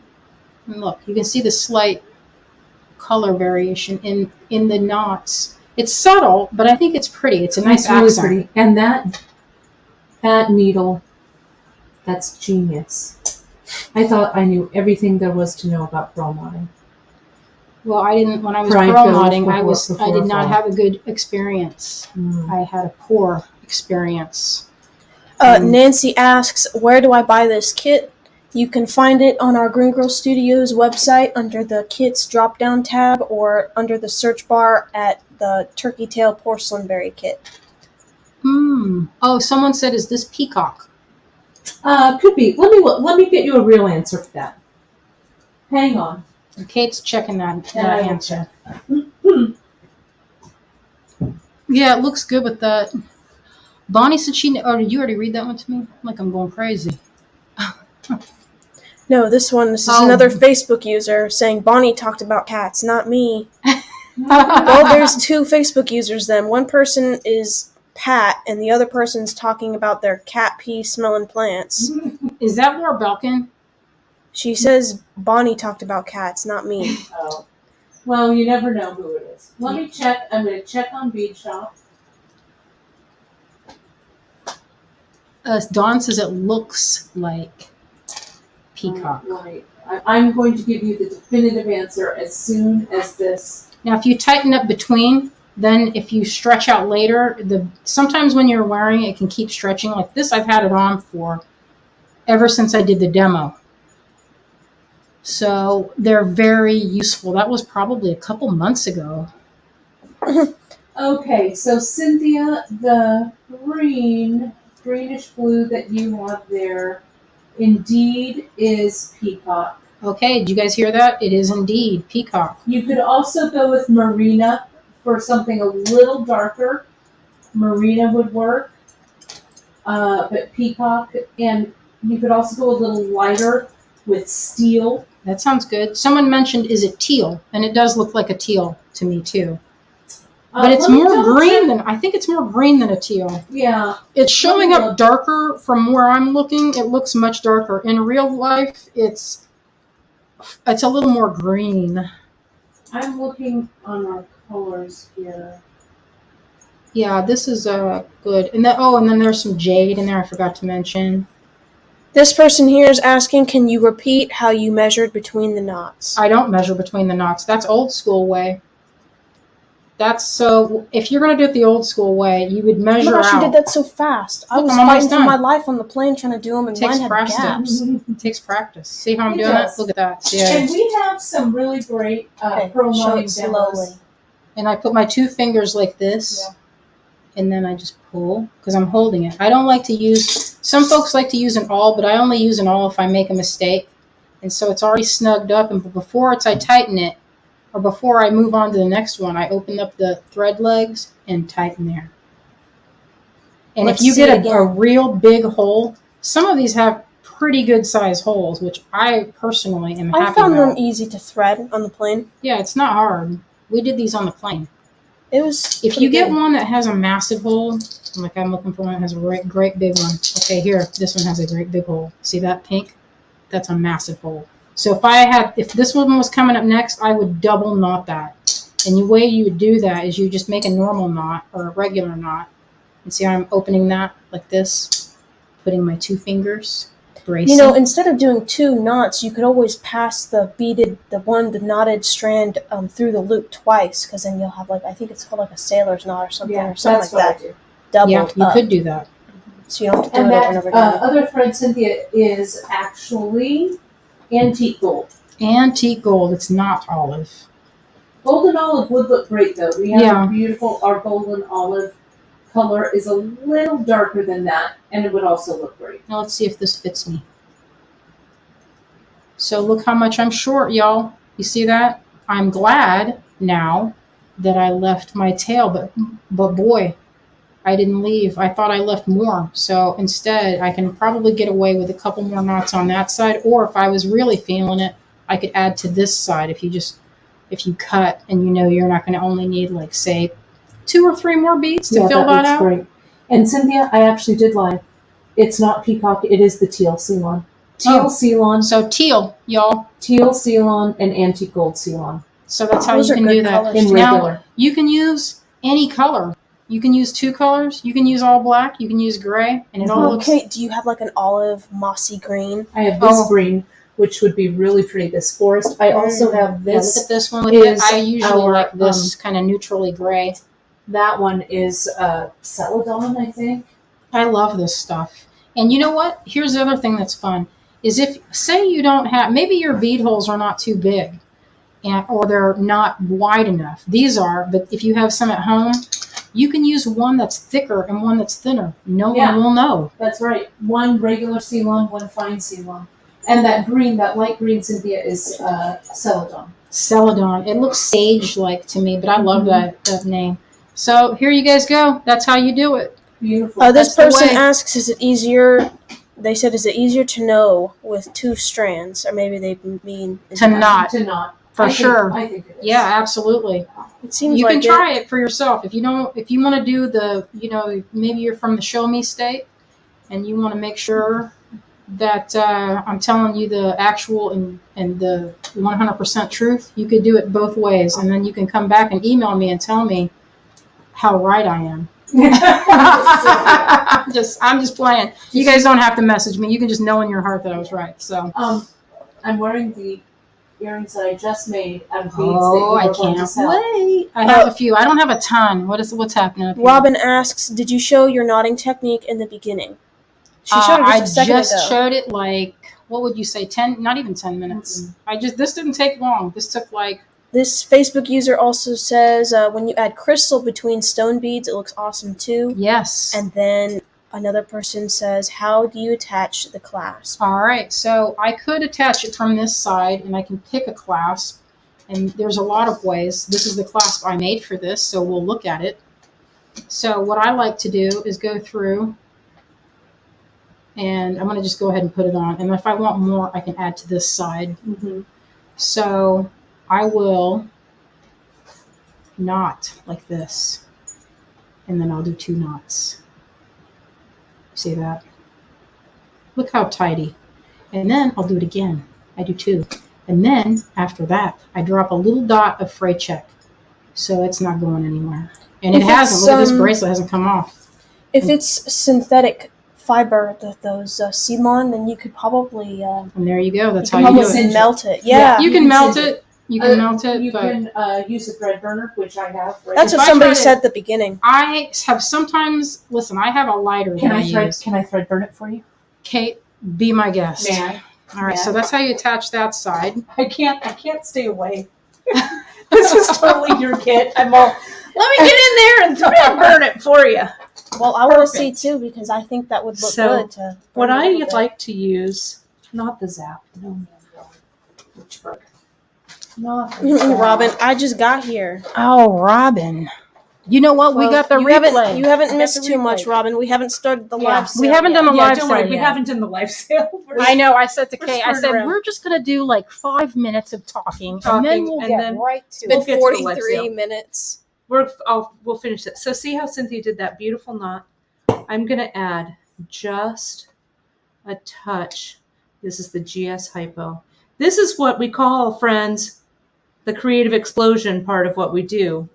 S1: look, you can see the slight color variation in the knots. It's subtle, but I think it's pretty. It's a nice
S2: really
S1: accent.
S2: pretty. And that needle, that's genius. I thought I knew everything there was to know about pearl knotting.
S1: Well, I didn't. When I was
S2: Pride
S1: pearl
S2: goes
S1: knotting, I
S2: before
S1: did not
S2: fall.
S1: have a good experience. I had a poor experience.
S3: Nancy asks, "Where do I buy this kit?" You can find it on our Green Girl Studios website under the Kits drop-down tab or under the search bar at the Turkey Tail Porcelain Berry Kit.
S1: Oh, someone said, "Is this peacock?"
S2: Could be. Let me get you a real answer for that. Hang on.
S1: And Kate's checking that
S2: And I will
S1: answer. Yeah, it looks good with that. Bonnie said she. Oh, did you already read that one to me? Like I'm going crazy.
S3: No, this is another Facebook user saying Bonnie talked about cats, not me. Well, there's two Facebook users then. One person is Pat, and the other person's talking about their cat pee smelling plants.
S1: Is that Laura Belkin?
S3: She says Bonnie talked about cats, not me.
S2: Oh. Well, you never know who it is. Let me check. I'm going to check on Bead Shop.
S1: Dawn says it looks like peacock.
S2: Right. I'm going to give you the definitive answer as soon as this.
S1: Now, if you tighten up between, then if you stretch out later, sometimes when you're wearing it, it can keep stretching. Like this, I've had it on for ever since I did the demo. So they're very useful. That was probably a couple months ago.
S2: Okay, so Cynthia, the greenish blue that you have there indeed is peacock.
S1: Okay, did you guys hear that? It is indeed peacock.
S2: You could also go with Marina for something a little darker. Marina would work, but peacock, and you could also go a little lighter with steel.
S1: That sounds good. Someone mentioned, is it teal? And it does look like a teal to me too. But it's more green than, I think it's more green than a teal.
S2: Yeah.
S1: It's showing up darker from where I'm looking. It looks much darker. In real life, it's a little more green.
S2: I'm looking on our colors here.
S1: Yeah, this is good. And then there's some jade in there I forgot to mention.
S3: This person here is asking, can you repeat how you measured between the knots?
S1: I don't measure between the knots. That's old school way. So if you're going to do it the old school way, you would measure out.
S3: She did that so fast. I
S1: Look,
S3: was
S1: I'm almost
S3: fighting for
S1: done.
S3: my life on the plane trying to do them, and mine had gaps.
S1: It takes practice. See how I'm
S2: It
S1: doing
S2: does.
S1: it? Look at that. See,
S2: And we have some really great pearl
S3: show
S2: knotting
S3: it slowly.
S2: demos.
S1: and I put my two fingers like this, and then I just pull because I'm holding it. I don't like to use, some folks like to use an awl, but I only use an awl if I make a mistake. And so it's already snugged up, and before I tighten it, or before I move on to the next one, I open up the thread legs and tighten there. And
S3: Let's
S1: if you
S3: see
S1: get
S3: it
S1: a
S3: again.
S1: real big hole, some of these have pretty good size holes, which I personally am happy
S3: I found
S1: about.
S3: them easy to thread on the plane.
S1: Yeah, it's not hard. We did these on the plane.
S3: It was.
S1: If you get one that has a massive hole, like I'm looking for one that has a great big one. Okay, here, this one has a great big hole. See that pink? That's a massive hole. So if this one was coming up next, I would double knot that. And the way you would do that is you just make a normal knot or a regular knot. And see how I'm opening that like this, putting my two fingers. bracing.
S3: You know, instead of doing 2 knots, you could always pass the knotted strand through the loop twice, because then you'll have like, I think it's called like a sailor's knot or something, or something
S2: that's
S3: like
S2: what
S3: that.
S2: I do.
S3: Doubled
S1: yeah, you
S3: up.
S1: could do that.
S3: So you don't have to do
S2: And
S3: it over and
S2: that
S3: over again.
S2: other thread, Cynthia, is actually antique gold.
S1: Antique gold. It's not olive.
S2: Golden olive would look great though. We have
S1: Yeah.
S2: a beautiful, our golden olive color is a little darker than that, and it would also look great.
S1: Now let's see if this fits me. So look how much I'm short, y'all. You see that? I'm glad now that I left my tail, but boy, I didn't leave. I thought I left more. So instead, I can probably get away with a couple more knots on that side, or if I was really feeling it, I could add to this side if you cut and you know you're not going to only need like say 2 or 3 more beads to fill that out.
S2: Great. And Cynthia, I actually did lie. It's not peacock, it is the teal Ceylon. Teal Ceylon.
S1: So teal, y'all.
S2: Teal Ceylon and antique gold Ceylon.
S1: So that's how
S3: Those
S1: you
S3: are
S1: can
S3: good
S1: do that.
S3: colors.
S2: In
S1: Now,
S2: regular.
S1: you can use any color. You can use 2 colors. You can use all black. You can use gray, and it all looks.
S3: Okay, do you have like an olive mossy green?
S2: I have this
S1: Oh.
S2: green, which would be really pretty, this forest. I also have
S1: Yeah, look
S2: this.
S1: at this one with
S2: is
S1: it. I usually
S2: our,
S1: like this kind of neutrally gray.
S2: That one is Celadon, I think.
S1: I love this stuff. And you know what? Here's the other thing that's fun is if say you don't have maybe your bead holes are not too big, or they're not wide enough. These are, but if you have some at home, you can use one that's thicker and one that's thinner. No one will know.
S2: That's right. One regular Ceylon, one fine Ceylon. And that green, that light green, Cynthia, is Celadon.
S1: Celadon. It looks sage-like to me, but I love that name. So here you guys go. That's how you do it.
S2: Beautiful.
S3: This
S1: That's the
S3: person
S1: way.
S3: asks, is it easier? They said, is it easier to know with 2 strands, or maybe they mean
S1: To knot.
S2: To knot.
S1: For sure.
S2: I think it is.
S1: Yeah, absolutely.
S3: It seems
S1: You
S3: like
S1: can try it for yourself. If you want to do the, maybe you're from the show me state and you want to make sure that I'm telling you the actual and the 100% truth, you could do it both ways. And then you can come back and email me and tell me how right I am. I'm just playing. You guys don't have to message me. You can just know in your heart that I was right. So
S2: I'm wearing the earrings that I just made out of beads
S1: oh,
S2: that
S1: I
S2: you were going to
S1: can't
S2: sell.
S1: wait. I have a few. I don't have a ton. What's happening up here?
S3: Robin asks, did you show your knotting technique in the beginning? She showed it just a second
S1: I just
S3: ago.
S1: showed it like, what would you say, 10, not even 10 minutes. This didn't take long. This took like.
S3: This Facebook user also says, when you add crystal between stone beads, it looks awesome too.
S1: Yes.
S3: And then another person says, how do you attach the clasp?
S1: All right. So I could attach it from this side and I can pick a clasp. And there's a lot of ways. This is the clasp I made for this, so we'll look at it. So what I like to do is go through and I'm going to just go ahead and put it on. And if I want more, I can add to this side.
S2: Mm-hmm.
S1: So I will knot like this. And then I'll do 2 knots. See that? Look how tidy. And then I'll do it again. I do 2. And then after that, I drop a little dot of fray check. So it's not going anywhere. And it hasn't. Look at this bracelet hasn't come off.
S3: If it's synthetic fiber, those Ceylon, then you could probably
S1: And there you go. That's how
S3: you
S1: you do
S3: probably
S1: it.
S3: melt it. Yeah.
S1: You can melt it. You can melt it.
S2: You
S1: but
S2: can use a thread burner, which I have. Right?
S3: That's
S1: If
S3: what
S1: I
S3: somebody
S1: try to-
S3: said at the beginning.
S1: I have sometimes, listen, I have a lighter
S2: Can
S1: that I
S2: I
S1: use.
S2: thread burn it for you?
S1: Kate, be my guest.
S2: May I?
S1: All right,
S2: Yeah.
S1: so that's how you attach that side.
S2: I can't stay away. This is totally your kit. I'm all, let me get in there and thread burn it for you.
S3: Well, I want to see too, because I think that would look
S2: So,
S3: good. To
S2: What
S3: burn a
S2: I
S3: little bit.
S2: like to use, not the Zap, no. Which burger? Not the Zap.
S3: Robin, I just got here.
S1: Oh, Robin. You know what? we
S3: Well,
S1: got the
S3: you
S1: replay.
S3: You haven't
S1: We got
S3: missed
S1: the
S3: too much,
S1: replay.
S3: Robin. We haven't started the
S2: Yeah.
S3: live sale
S1: We haven't
S3: yet.
S1: done the live
S2: don't worry,
S1: sale
S2: we
S1: yet.
S2: haven't done the live sale.
S1: I know. I said to
S2: We're
S1: Kate, I said,
S2: screwing around.
S1: we're just going to do like 5 minutes of talking and then we'll
S2: and
S1: get
S2: then
S1: right to
S3: It's
S2: we'll
S1: it.
S3: been
S2: get to the live
S3: 43
S2: sale.
S3: minutes.
S2: We'll finish it. So see how Cynthia did that beautiful knot? I'm going to add just a touch. This is the GS Hypo. This is what we call, friends, the creative explosion part of what we do.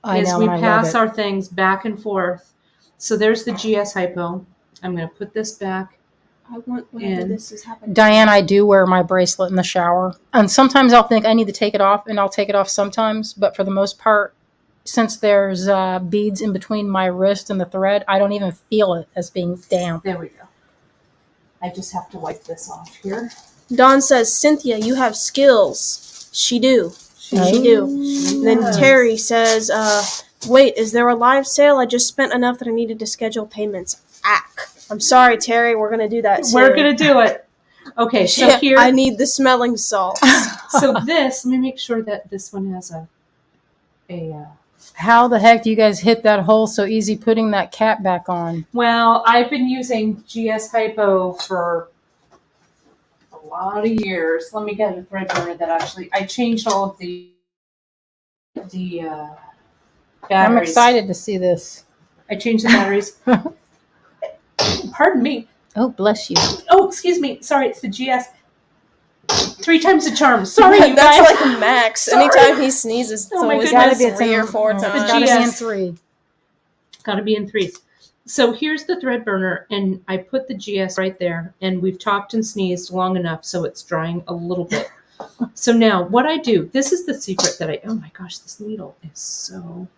S1: I
S2: is
S1: know,
S2: we
S1: and I love
S2: pass
S1: it.
S2: our things back and forth. So there's the GS Hypo. I'm going to put this back.
S3: I want whenever
S2: And
S3: this is happening.
S1: Diane, I do wear my bracelet in the shower. And sometimes I'll think I need to take it off, and I'll take it off sometimes. But for the most part, since there's beads in between my wrist and the thread, I don't even feel it as being damp.
S2: There we go. I just have to wipe this off here.
S3: Dawn says, Cynthia, you have skills. She do. She
S1: Right?
S3: do. Then Terry says, wait, is there a live sale? I just spent enough that I needed to schedule payments. Ack. I'm sorry, Terry. We're going to do that soon.
S2: We're going to do it. Okay, so
S3: Yeah,
S2: here.
S3: I need the smelling salts.
S2: So this, let me make sure that this one has a
S1: How the heck do you guys hit that hole so easy putting that cap back on?
S2: well, I've been using GS Hypo for a lot of years. Let me get a thread burner that actually, I changed all of the batteries.
S1: I'm excited to see this.
S2: I changed the batteries. Pardon me.
S1: Oh, bless you.
S2: Oh, excuse me. Sorry, it's the GS. 3 times the charm. Sorry, you
S3: That's
S2: guys.
S3: like a max.
S2: Sorry.
S3: Anytime he sneezes, it's
S2: Oh my
S3: always
S2: goodness.
S3: got 3 or 4
S1: It's
S3: times.
S1: gotta be in
S2: GS.
S1: 3.
S2: Got to be in 3s. So here's the thread burner, and I put the GS right there, and we've talked and sneezed long enough, so it's drying a little bit. So now what I do, this is the secret that oh my gosh, this needle is so,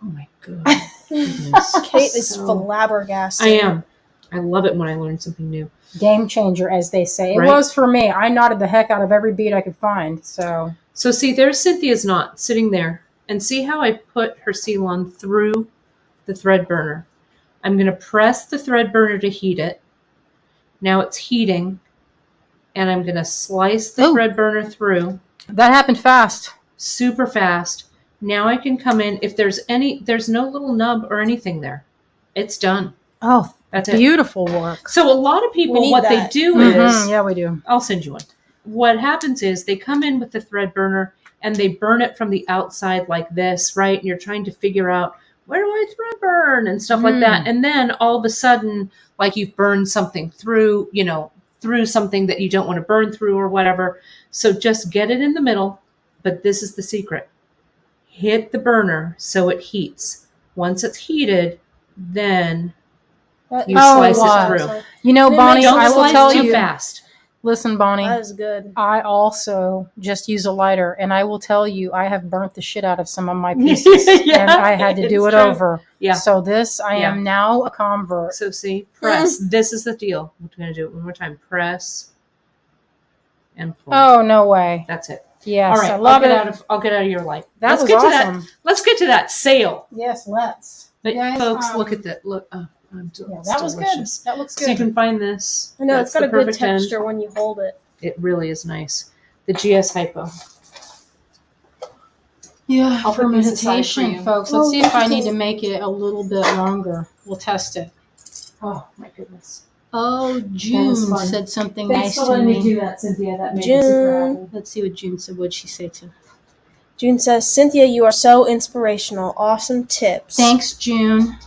S2: oh my goodness.
S3: Kate is
S2: So-
S3: flabbergasted.
S2: I am. I love it when I learn something new.
S1: Game changer, as they say. It
S2: Right.
S1: was for me. I knotted the heck out of every bead I could find. So
S2: So see, there's Cynthia's knot sitting there, and see how I put her seal-on through the thread burner. I'm going to press the thread burner to heat it. Now it's heating, and I'm going to slice the
S1: Ooh.
S2: thread burner through
S1: that happened fast.
S2: super fast. Now I can come in. If there's no little nub or anything there. It's done.
S1: Oh,
S2: That's it.
S1: beautiful work.
S2: So a lot of people,
S3: We need
S2: what
S3: that.
S2: they do
S1: Mhm,
S2: is,
S1: yeah, we do.
S2: I'll send you one. What happens is they come in with the thread burner and they burn it from the outside like this, right? And you're trying to figure out, where do I thread burn and stuff like that. And then all of a sudden, like you've burned something through, through something that you don't want to burn through or whatever. So just get it in the middle. But this is the secret. Hit the burner so it heats. Once it's heated, then you
S1: Oh,
S2: slice
S1: wow.
S2: it through.
S1: You know,
S3: Then
S1: Bonnie,
S2: Don't
S1: I will
S2: slice
S1: tell
S2: too
S1: you.
S2: fast.
S1: Listen, Bonnie,
S3: That is good.
S1: I also just use a lighter, and I will tell you, I have burnt the shit out of some of my pieces,
S2: Yeah,
S1: and I had to do
S2: it's
S1: it
S2: true.
S1: over.
S2: Yeah.
S1: So this, I
S2: Yeah.
S1: am now a convert.
S2: So see, press. This is the deal. I'm going to do it one more time. Press and pull.
S1: Oh, no way.
S2: That's it.
S1: Yes,
S2: All right,
S1: I love it.
S2: I'll get out of your light.
S1: That
S2: Let's
S1: was
S2: get to
S1: awesome.
S2: Let's get to that sale.
S1: Yes, let's.
S2: But
S1: Yes,
S2: folks, look at that. Look, it's
S1: Yeah, that was good.
S2: delicious.
S1: That looks
S2: So you
S1: good.
S2: can find this.
S3: I know,
S2: That's
S3: it's got
S2: the
S3: a good
S2: perfect end.
S3: texture when you hold it.
S2: It really is nice. The GS Hypo.
S1: Yeah,
S2: I'll
S1: for
S2: put these aside for
S1: meditation,
S2: you.
S1: folks. Let's see if I need to make it a little bit longer. We'll test it.
S2: Oh my goodness.
S1: Oh, June
S2: fun.
S1: said something
S2: Thanks
S1: nice
S2: for
S1: to
S2: letting me do
S1: me.
S2: that, Cynthia. That made
S3: June.
S2: me super happy.
S1: Let's see what June said. What'd she say to?
S3: June says, Cynthia, you are so inspirational. Awesome tips.
S1: Thanks, June.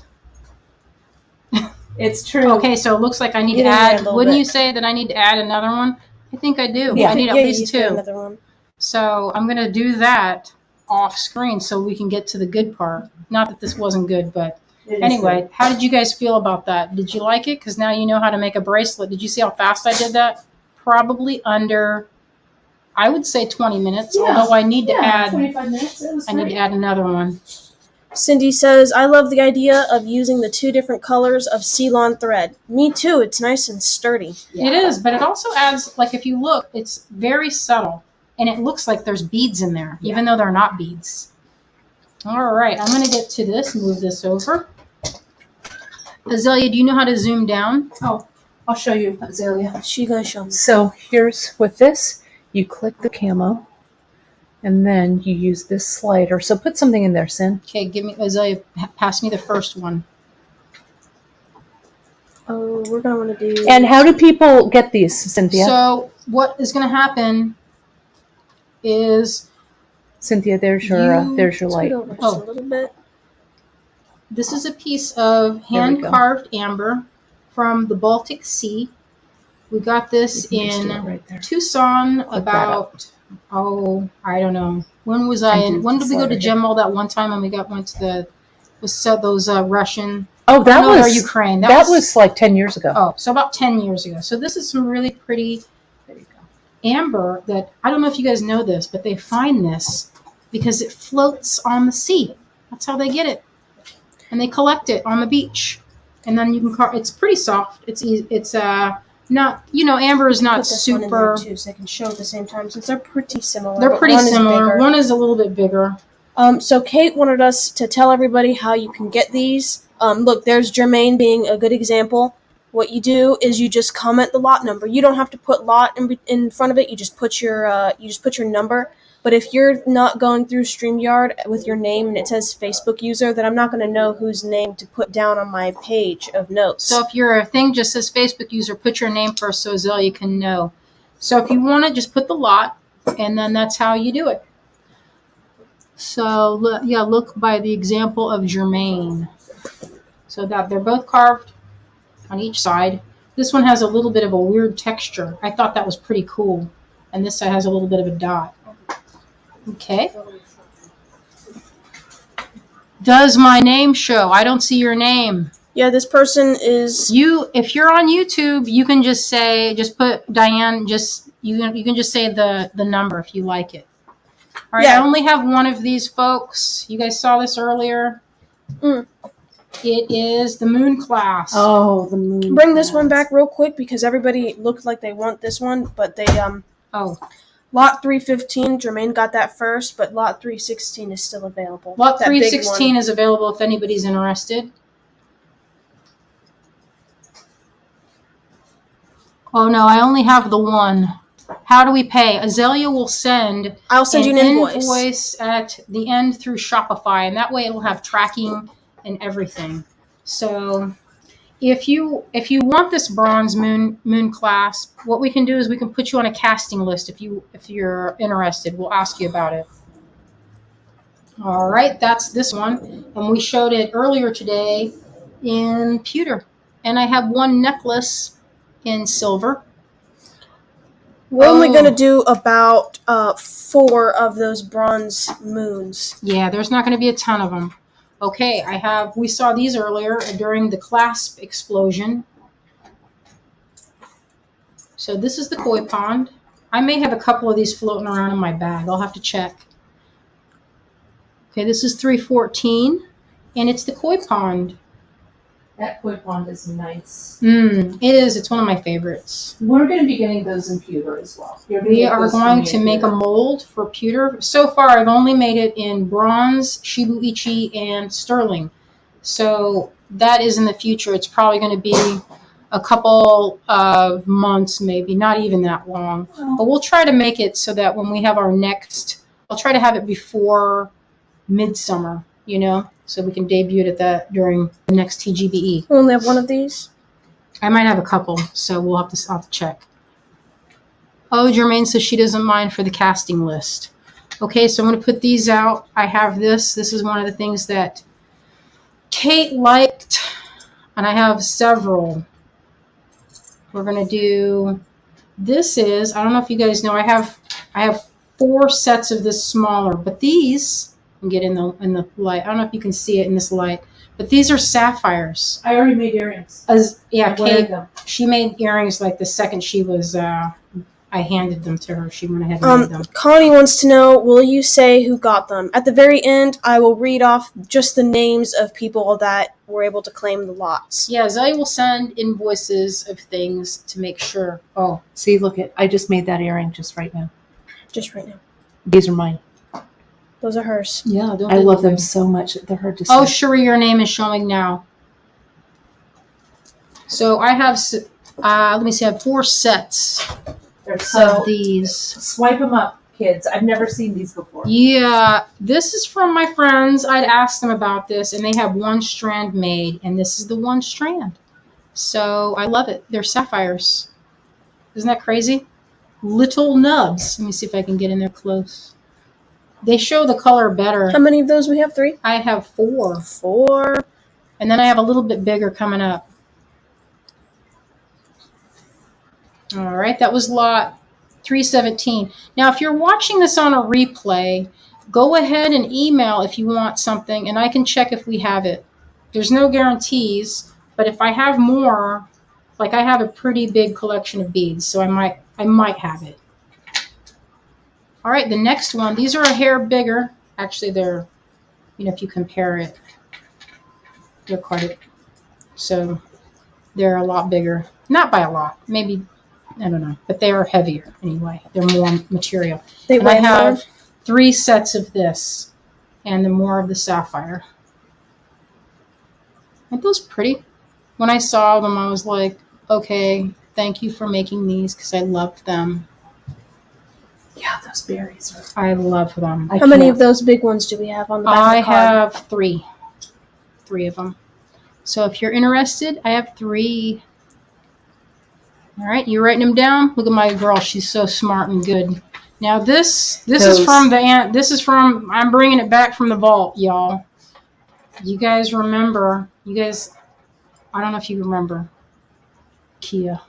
S2: It's true.
S1: Okay, so it looks like I need
S3: Get
S1: to
S3: in there a
S1: add.
S3: little
S1: Wouldn't
S3: bit.
S1: you say that I need to add another one? I think I do.
S2: Yeah.
S1: I need at
S3: you
S1: least
S3: can
S1: 2.
S3: Another one.
S1: So I'm going to do that off screen so we can get to the good part. Not that this wasn't good, but
S2: It is
S1: anyway, how did you guys feel about that? Did you like it? Because now you know how to make a bracelet. Did you see how fast I did that? Probably under, I would say 20 minutes,
S2: Yeah.
S1: although I need to
S2: Yeah,
S1: add,
S2: 25 minutes. It was
S1: I need
S2: great.
S1: to add another one.
S3: Cindy says, I love the idea of using the 2 different colors of seal-on thread. Me too. It's nice and sturdy.
S1: It is, but it also adds, like if you look, it's very subtle. And it looks like there's beads in there, even though they're not beads. All right, I'm going to get to this, move this over. Azalea, do you know how to zoom down?
S2: Oh, I'll show you, Azalea.
S3: She gonna show me.
S2: So here's with this, you click the camo, and then you use this slider. So put something in there, Sin.
S1: Okay, give me, Azalea, pass me the first one.
S3: Oh, we're gonna want to do.
S2: And how do people get these, Cynthia?
S1: So what is going to happen is
S2: Cynthia, there's your
S3: Scoot
S2: light.
S3: over just
S1: Oh.
S3: a little bit.
S1: this is a piece of
S2: There we go.
S1: hand-carved amber from the Baltic Sea. We got this
S2: You can just do it
S1: in
S2: right there.
S1: Tucson
S2: that
S1: about, I don't know. When was I
S2: And
S1: in?
S2: do
S1: When did we go to
S2: slider here.
S1: Gemall that one time and we went to those Russian
S2: Oh, that
S1: no,
S2: was
S1: they're Ukraine.
S2: That was like 10 years ago.
S1: Oh, so about 10 years ago. So this is some really pretty
S2: There you go.
S1: amber that I don't know if you guys know this, but they find this because it floats on the sea. That's how they get it, and they collect it on the beach, and then you can. It's pretty soft. It's easy. It's not, amber is not
S3: Put this one in there
S1: super.
S3: too, so they can show at the same time since they're pretty similar.
S1: They're
S3: but
S1: pretty
S3: one is
S1: similar.
S3: bigger.
S1: One is a little bit bigger.
S3: So Kate wanted us to tell everybody how you can get these. Look, there's Jermaine being a good example. What you do is you just comment the lot number. You don't have to put lot in front of it. You just put your number. But if you're not going through StreamYard with your name and it says Facebook user, then I'm not going to know whose name to put down on my page of notes.
S1: So if your thing just says Facebook user, put your name first so Azalea can know. So if you want to, just put the lot, and then that's how you do it. So look by the example of Jermaine. So that they're both carved on each side. This one has a little bit of a weird texture. I thought that was pretty cool. And this side has a little bit of a dot. Okay. Does my name show? I don't see your name.
S3: Yeah, this person is...
S1: If you're on YouTube, you can just put Diane, you can just say the number if you like it. All right,
S3: Yeah.
S1: I only have one of these folks. You guys saw this earlier. It is the moon class.
S2: Oh, the moon.
S3: Bring this one back real quick because everybody looked like they want this one, but they Lot 315, Jermaine got that first, but Lot 316 is still available.
S1: Lot
S3: That big
S1: 316
S3: one.
S1: is available if anybody's interested. Oh no, I only have the one. How do we pay? Azalea will send
S3: I'll send you an invoice
S1: at the end through Shopify, and that way it'll have tracking and everything. So if you want this bronze moon clasp, what we can do is we can put you on a casting list if you're interested. We'll ask you about it. All right, that's this one, and we showed it earlier today in pewter, and I have one necklace in silver.
S3: We're only going to do about 4 of those bronze moons.
S1: Yeah, there's not going to be a ton of them. Okay, we saw these earlier during the clasp explosion. So this is the koi pond. I may have a couple of these floating around in my bag. I'll have to check. Okay, this is 314, and it's the koi pond.
S2: That koi pond is nice.
S1: It is. It's one of my favorites.
S2: We're going to be getting those in pewter as well.
S1: We are going to make a mold for pewter. So far, I've only made it in bronze, shibuichi, and sterling. So that is in the future. It's probably going to be a couple of months, maybe, not even that long. But we'll try to make it so that when we have our next, I'll try to have it before midsummer, so we can debut it during the next TGBE.
S3: We only have one of these?
S1: I might have a couple, so I'll have to check. Oh, Jermaine says she doesn't mind for the casting list. Okay, so I'm going to put these out. I have this. This is one of the things that Kate liked, and I have several. We're going to do, this is, I don't know if you guys know, I have 4 sets of this smaller, but these, and get in the light. I don't know if you can see it in this light, but these are sapphires.
S2: I already made earrings.
S1: Kate, she made earrings like the second she was. I handed them to her. She went ahead and made them.
S3: Connie wants to know: will you say who got them? At the very end, I will read off just the names of people that were able to claim the lots.
S1: Yeah, Zoe will send invoices of things to make sure. Oh,
S2: see, look I just made that earring just right now.
S3: Just right now.
S2: These are mine.
S3: Those are hers.
S1: Yeah,
S2: I love them so much. They're hard to see.
S1: Oh, Sheree, your name is showing now. So I have, let me see, I have 4 sets of these.
S2: Swipe them up, kids. I've never seen these before.
S1: Yeah, this is from my friends. I'd asked them about this, and they have 1 strand made, and this is the 1 strand. So I love it. They're sapphires. Isn't that crazy? Little nubs. Let me see if I can get in there close. They show the color better.
S3: How many of those we have? 3?
S1: I have 4.
S3: 4.
S1: And then I have a little bit bigger coming up. All right, that was lot 317. Now, if you're watching this on a replay, go ahead and email if you want something, and I can check if we have it. There's no guarantees, but if I have more, like I have a pretty big collection of beads, so I might have it. All right, the next one. These are a hair bigger. Actually, they're, if you compare it, they're so they're a lot bigger. Not by a lot, maybe, I don't know, but they are heavier anyway. They're more material.
S3: They
S1: and I
S3: weigh
S1: have
S3: more.
S1: 3 sets of this, and the more of the sapphire. Aren't those pretty? When I saw them, I was like, okay, thank you for making these because I loved them.
S2: Yeah, those berries are.
S1: I love them.
S3: How many of those big ones do we have on the back of the card?
S1: I have 3. 3 of them. So if you're interested, I have 3. All right, you writing them down? Look at my girl; she's so smart and good. Now this is from the aunt. This is from. I'm bringing it back from the vault, y'all. You guys remember? I don't know if you remember. Kia.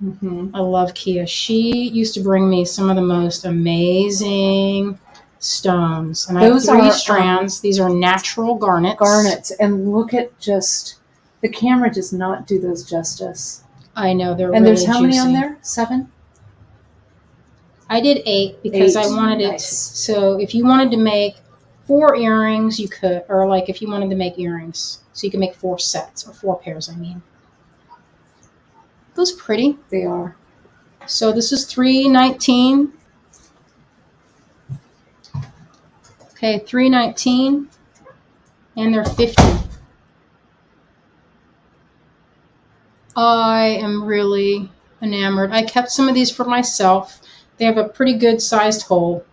S2: Mm-hmm.
S1: I love Kia. She used to bring me some of the most amazing stones, and I have 3 strands. These are natural garnets.
S2: Garnets, and look at the camera does not do those justice.
S1: I know they're
S2: and
S1: really
S2: there's how
S1: juicy.
S2: many on there? 7.
S1: I did 8 because
S2: 8.
S1: I wanted it.
S2: Nice.
S1: So if you wanted to make 4 earrings, you could, or like if you wanted to make earrings, so you can make 4 sets or 4 pairs. I mean, those pretty.
S2: They are.
S1: So this is $3.19. Okay, $3.19, and they're 50. I am really enamored. I kept some of these for myself. They have a pretty good sized hole,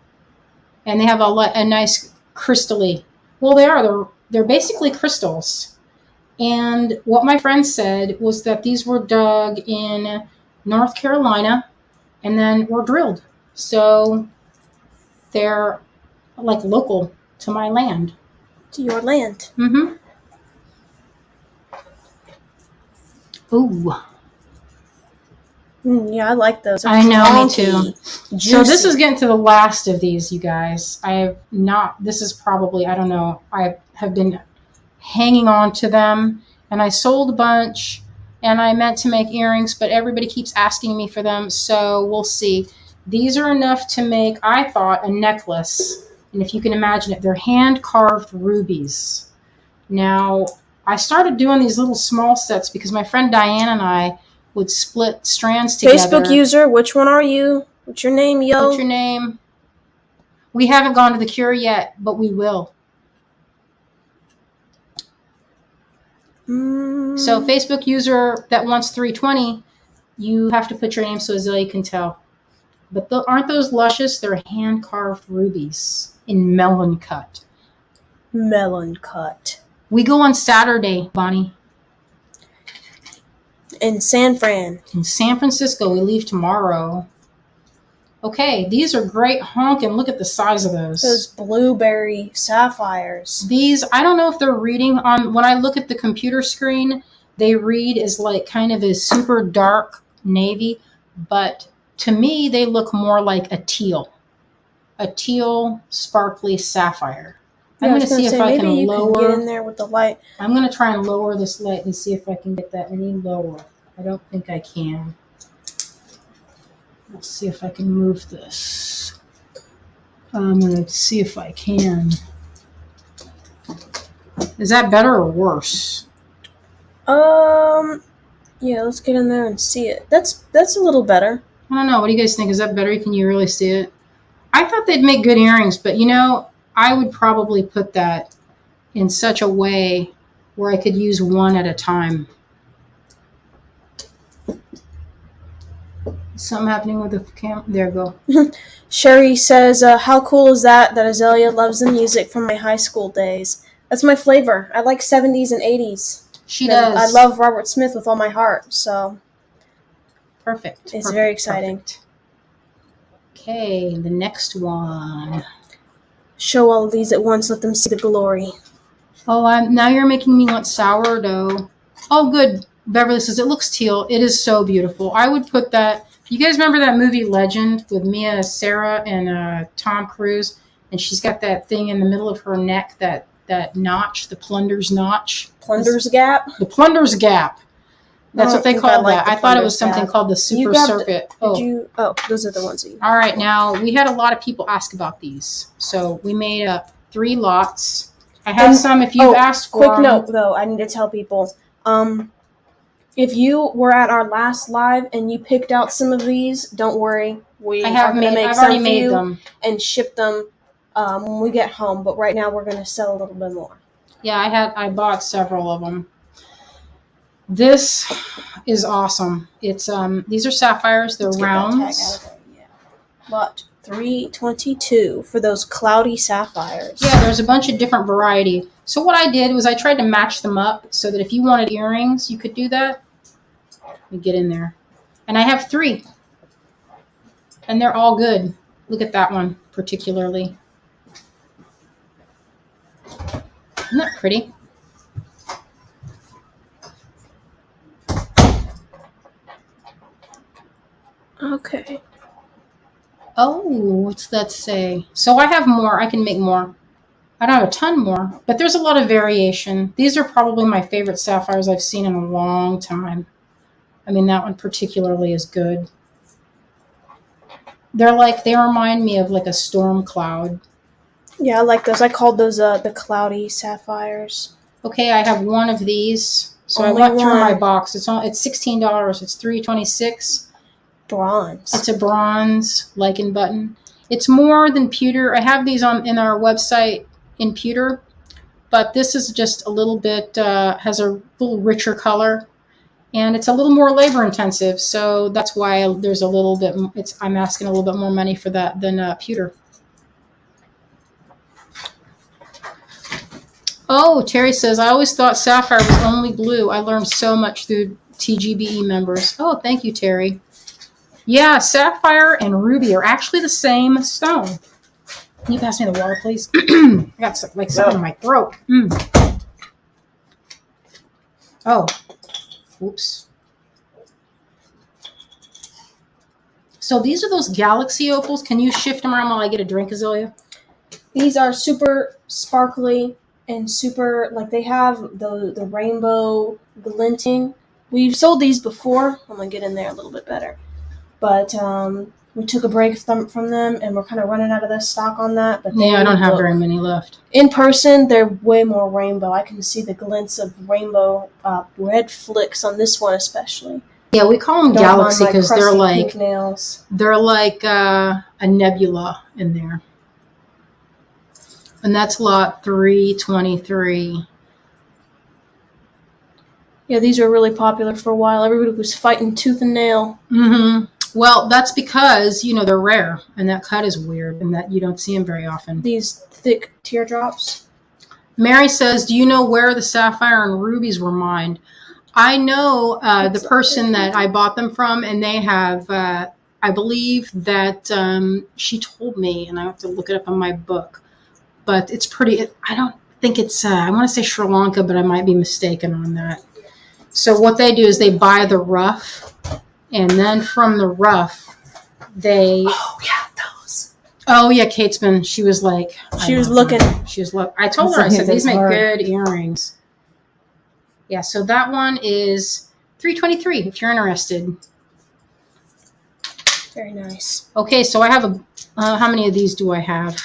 S1: and they have a nice crystally. Well, they are. They're basically crystals. And what my friend said was that these were dug in North Carolina and then were drilled. So they're like local to my land.
S3: To your land.
S1: Mm-hmm. Ooh.
S3: Yeah, I like those.
S1: I know, me too.
S3: Juicy.
S1: So this is getting to the last of these, you guys. I have not, this is probably, I don't know, I have been hanging on to them, and I sold a bunch, and I meant to make earrings, but everybody keeps asking me for them, so we'll see. These are enough to make, I thought, a necklace, and if you can imagine it, they're hand-carved rubies. Now, I started doing these little small sets because my friend Diane and I would split strands together.
S3: Facebook user, which one are you? What's your name, yo?
S1: What's your name? We haven't gone to the cure yet, but we will. So Facebook user that wants 320, you have to put your name so Azalea can tell. But aren't those luscious? They're hand-carved rubies in melon cut.
S3: Melon cut.
S1: We go on Saturday, Bonnie.
S3: In San Fran.
S1: In San Francisco. We leave tomorrow. Okay, these are great honking. Look at the size of those.
S3: Those blueberry sapphires.
S1: These, I don't know if they're reading on, when I look at the computer screen, they read as like kind of a super dark navy, but to me, they look more like a teal sparkly sapphire. I'm going to see if I can lower.
S3: Can get in there with the light.
S1: I'm going to try and lower this light and see if I can get that any lower. I don't think I can. Let's see if I can move this. I'm going to see if I can. Is that better or worse?
S3: Yeah, let's get in there and see it. That's a little better.
S1: I don't know. What do you guys think? Is that better? Can you really see it? I thought they'd make good earrings, but I would probably put that in such a way where I could use one at a time. Something happening with the camera. There you go.
S3: Sherry says, how cool is that Azalea loves the music from my high school days. That's my flavor. I like 70s and 80s.
S1: She does.
S3: I love Robert Smith with all my heart, so.
S1: Perfect.
S3: It's very exciting.
S1: Perfect. Okay, the next one.
S3: Show all of these at once. Let them see the glory.
S1: Oh, now you're making me want sourdough. Oh, good. Beverly says, it looks teal. It is so beautiful. I would put that. You guys remember that movie Legend with Mia Sara and Tom Cruise? And she's got that thing in the middle of her neck that that notch, the plunder's notch.
S3: Plunder's Gap.
S1: The plunder's gap. That's what they call that. I thought it was something
S3: Gap.
S1: called the Super
S3: grabbed
S1: Circuit.
S3: Those are the ones that you.
S1: All right, now we had a lot of people ask about these, so we made up 3 lots. I have some if you've asked for.
S3: Quick note though, I need to tell people. If you were at our last live and you picked out some of these, don't worry.
S1: I've already made them
S3: and ship them when we get home. But right now we're going to sell a little bit more.
S1: Yeah, I bought several of them. This is awesome. It's these are sapphires. They're rounds.
S3: But $322 for those cloudy sapphires.
S1: Yeah, there's a bunch of different variety. So what I did was I tried to match them up so that if you wanted earrings, you could do that. Let me get in there. And I have 3. And they're all good. Look at that one particularly. Isn't that pretty?
S3: Okay.
S1: Oh, what's that say? So I have more. I can make more. I don't have a ton more, but there's a lot of variation. These are probably my favorite sapphires I've seen in a long time. I mean, that one particularly is good. They remind me of like a storm cloud.
S3: Yeah, I like those. I called those the cloudy sapphires.
S1: Okay, I have one of these. So
S3: Only
S1: I went through
S3: one.
S1: my box. It's $16. It's $3.26.
S3: Bronze.
S1: It's a bronze lichen button. It's more than pewter. I have these in our website in pewter, but this is just a little bit has a little richer color, and it's a little more labor intensive. So that's why there's a little bit. I'm asking a little bit more money for that than pewter. Oh, Terry says, I always thought sapphire was only blue. I learned so much through TGBE members. Oh, thank you, Terry. Yeah, sapphire and ruby are actually the same stone. Can you pass me the water, please? I got something in my throat. Oh, oops. So these are those galaxy opals. Can you shift them around while I get a drink, Azalea?
S3: These are super sparkly and super, they have the rainbow glinting. We've sold these before. I'm going to get in there a little bit better. But we took a break from them, and we're kind of running out of the stock on that. But
S1: yeah, I don't have very many left.
S3: In person, they're way more rainbow. I can see the glints of rainbow red flicks on this one especially.
S1: Yeah, we call them galaxy because they're like
S3: nails.
S1: They're like a nebula in there. And that's lot 323.
S3: Yeah, these were really popular for a while. Everybody was fighting tooth and nail.
S1: Mm-hmm. Well, that's because, they're rare, and that cut is weird, and that you don't see them very often.
S3: These thick teardrops.
S1: Mary says, do you know where the sapphire and rubies were mined? I know the person that I bought them from, and they have, I believe that she told me, and I have to look it up in my book, but it's pretty, I don't think it's, I want to say Sri Lanka, but I might be mistaken on that. So what they do is they buy the rough, and then from the rough, they...
S3: Oh, yeah, those.
S1: Oh, yeah, Kate's been... She was like...
S3: She was looking.
S1: I told her, I said, these make good earrings. Yeah, so that one is $323 if you're interested.
S3: Very nice.
S1: Okay, so I have how many of these do I have?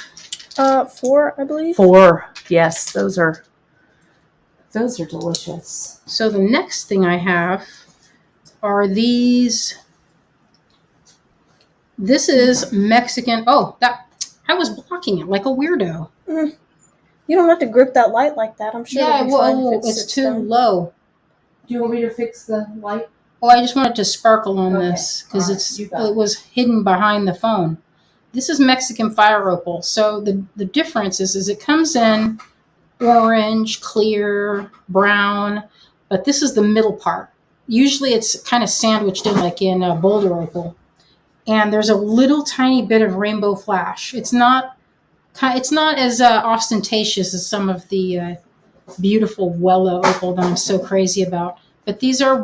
S3: 4, I believe.
S2: 4. Yes, those are delicious.
S1: So the next thing I have are these. This is Mexican. Oh, I was blocking it like a weirdo.
S3: You don't have to grip that light like that. I'm sure.
S1: Yeah, it's too low.
S2: Do you want me to fix the light?
S1: Oh, I just wanted to sparkle on this because
S2: right,
S1: it was hidden behind the phone. This is Mexican fire opal. So the difference is it comes in orange, clear, brown, but this is the middle part. Usually it's kind of sandwiched in like in boulder opal. And there's a little tiny bit of rainbow flash. It's not as ostentatious as some of the beautiful Wella opal that I'm so crazy about. But these are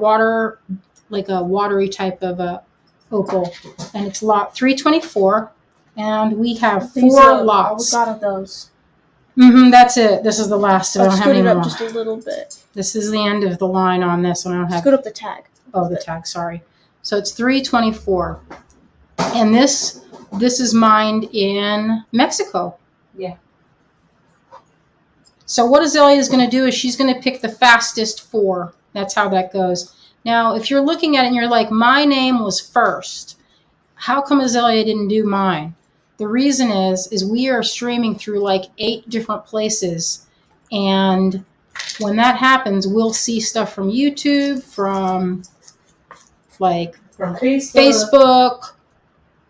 S1: like a watery type of opal. And it's lot 324. And we have 4 lots.
S3: We got of those.
S1: That's it. This is the last. I
S3: I'll
S1: don't have
S3: scoot
S1: any
S3: it up
S1: more.
S3: just a little bit.
S1: This is the end of the line on this one. I don't have.
S3: Scoot up the tag.
S1: Oh, the tag. Sorry. So it's 324, and this is mined in Mexico.
S2: Yeah.
S1: So what Azalea is going to do is she's going to pick the fastest 4. That's how that goes. Now, if you're looking at it and you're like, my name was first, how come Azalea didn't do mine? The reason is we are streaming through like 8 different places, and when that happens, we'll see stuff from YouTube, from Facebook,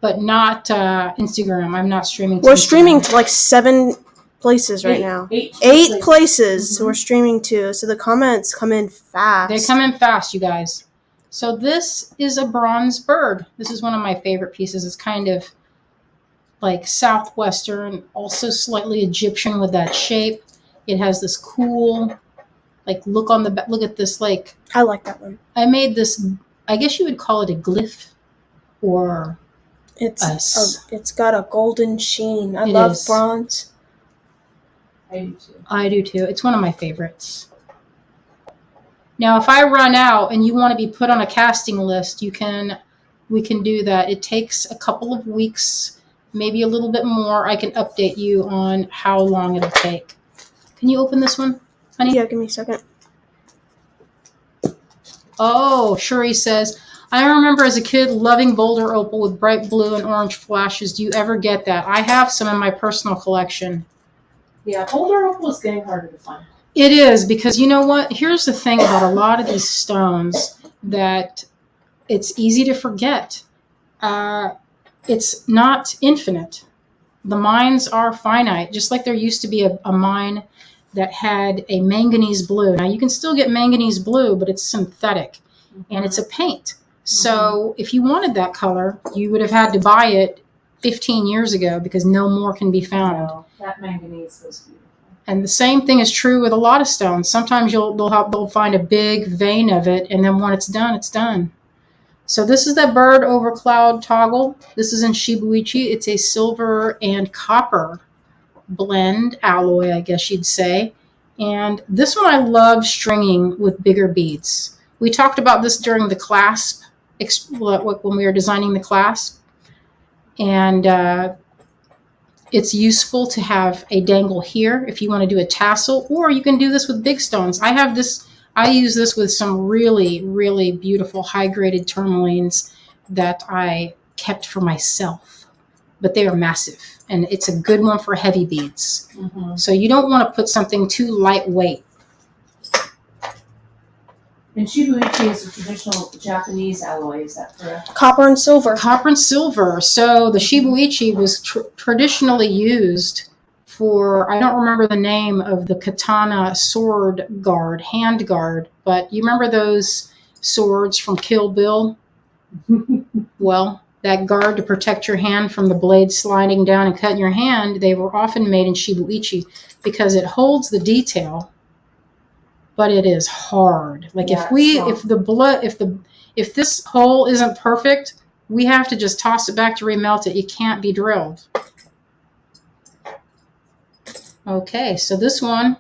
S1: but not Instagram. I'm not streaming to
S3: We're
S1: Instagram.
S3: streaming to like 7 places right now. 8 places. So we're streaming to. So the comments come in fast.
S1: They come in fast, you guys. So this is a bronze bird. This is one of my favorite pieces. It's kind of like southwestern, also slightly Egyptian with that shape. It has this cool, like, look on the back. Look at this, like.
S3: I like that one.
S1: I made this. I guess you would call it a glyph, or
S3: it's got a golden sheen. I
S1: It
S3: love
S1: is.
S3: bronze.
S1: I do too. It's one of my favorites. Now, if I run out and you want to be put on a casting list, we can do that. It takes a couple of weeks, maybe a little bit more. I can update you on how long it'll take. Can you open this one, honey?
S3: Yeah, give me a second.
S1: Oh, Shuri says, I remember as a kid loving Boulder Opal with bright blue and orange flashes. Do you ever get that? I have some in my personal collection.
S2: Yeah, Boulder Opal is getting harder to find.
S1: It is, because you know what? Here's the thing about a lot of these stones, that it's easy to forget. It's not infinite. The mines are finite, just like there used to be a mine that had a manganese blue. Now, you can still get manganese blue, but it's synthetic, and it's a paint. So if you wanted that color, you would have had to buy it 15 years ago, because no more can be found.
S2: No, that manganese was beautiful.
S1: And the same thing is true with a lot of stones. Sometimes they'll find a big vein of it, and then when it's done, it's done. So this is that bird over cloud toggle. This is in Shibuichi. It's a silver and copper blend alloy, I guess you'd say. And this one I love stringing with bigger beads. We talked about this during the clasp, when we were designing the clasp. And it's useful to have a dangle here if you want to do a tassel, or you can do this with big stones. I use this with some really, really beautiful high-graded tourmalines that I kept for myself, but they are massive, and it's a good one for heavy beads. So you don't want to put something too lightweight.
S2: And Shibuichi is a traditional Japanese alloy, is that correct?
S3: Copper and silver.
S1: Copper and silver. So the Shibuichi was traditionally used for, I don't remember the name of the katana sword guard, hand guard, but you remember those swords from Kill Bill? Well, that guard to protect your hand from the blade sliding down and cutting your hand, they were often made in Shibuichi because it holds the detail, but it is hard. Like,
S2: Yeah,
S1: if this hole isn't perfect, we have to just toss it back to remelt it. It can't be drilled. Okay, so this one,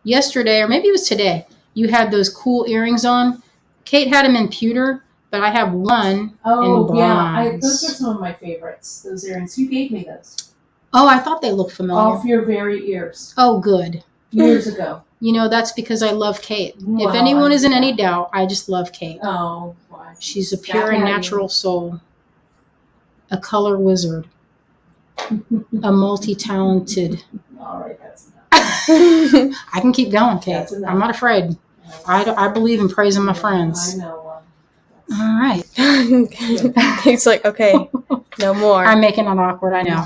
S1: yesterday, or maybe it was today, you had those cool earrings on. Kate had them in pewter, but I have one in bronze.
S2: Those are some of my favorites, those earrings. You gave me those.
S1: Oh, I thought they looked familiar.
S2: Off your very ears.
S1: Oh, good.
S2: Years ago.
S1: You know, that's because I love Kate.
S2: Well,
S1: If anyone is in any doubt, I just love Kate.
S2: Oh, why?
S1: She's a pure and natural soul. A color wizard. A multi-talented.
S2: All right, that's enough.
S1: I can keep going, Kate.
S2: That's enough.
S1: I'm not afraid. I believe in praising my friends.
S2: I know.
S1: All right.
S3: He's like, okay, no more.
S1: I'm making it awkward, I know.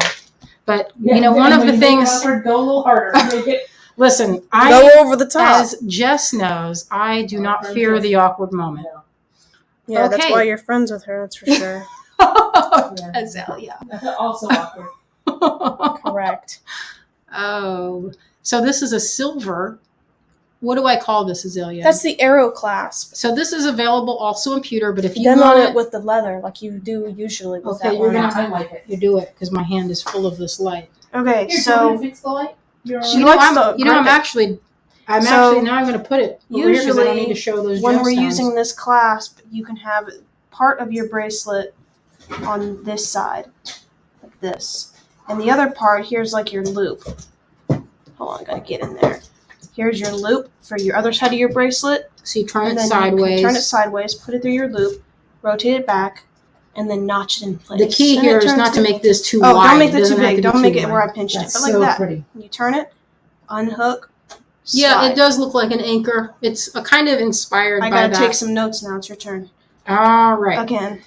S1: But,
S2: Yeah,
S1: you know, one of the things...
S2: Go a little harder. Make it.
S1: Listen,
S3: Go over the top.
S1: as Jess knows, I do not fear the awkward moment.
S3: Yeah,
S1: Okay.
S3: that's why you're friends with her, that's for sure.
S1: Azalea.
S2: Also awkward.
S3: Correct.
S1: Oh, so this is a silver. What do I call this, Azalea?
S3: That's the arrow clasp.
S1: So this is available also in pewter, but if you
S3: Done
S1: want
S3: on it with the leather, like you do usually with
S1: Okay,
S3: that
S1: you're
S3: one.
S1: gonna-
S2: I like it.
S1: you do it because my hand is full of this light.
S3: Okay,
S2: Here,
S3: so
S2: so fix the light.
S3: She likes to
S1: I'm
S3: grip it.
S1: actually now I'm going to put it over here because I don't need to show those
S3: when we're
S1: gemstones.
S3: using this clasp, you can have part of your bracelet on this side, like this. And the other part, here's like your loop. Hold on, I gotta get in there. Here's your loop for your other side of your bracelet.
S1: So you turn
S3: And
S1: it
S3: then
S1: sideways.
S3: You turn it sideways, put it through your loop, rotate it back, and then notch it in place.
S1: The key
S3: And
S1: here
S3: it
S1: is
S3: turns
S1: not to
S3: to-
S1: make this too
S3: Oh,
S1: wide.
S3: don't make
S1: It
S3: that too
S1: doesn't have
S3: big.
S1: to be
S3: Don't
S1: too
S3: make it
S1: wide.
S3: where I pinched
S2: That's
S3: it. But like
S2: so
S3: that.
S2: pretty.
S3: You turn it, unhook,
S1: Yeah,
S3: slide.
S1: it does look like an anchor. It's a kind of inspired
S3: I
S1: by
S3: gotta
S1: that.
S3: take some notes now. It's your turn.
S1: All right.
S3: Again.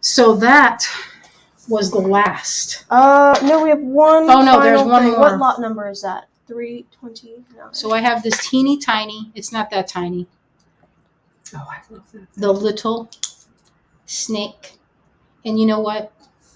S1: So that was the last.
S3: No, we have one.
S1: Oh, no, there's
S3: final
S1: one
S3: thing.
S1: more.
S3: What lot number is that? 329.
S1: So I have this teeny tiny. It's not that tiny.
S2: Oh, I love that.
S1: The little snake. And you know what,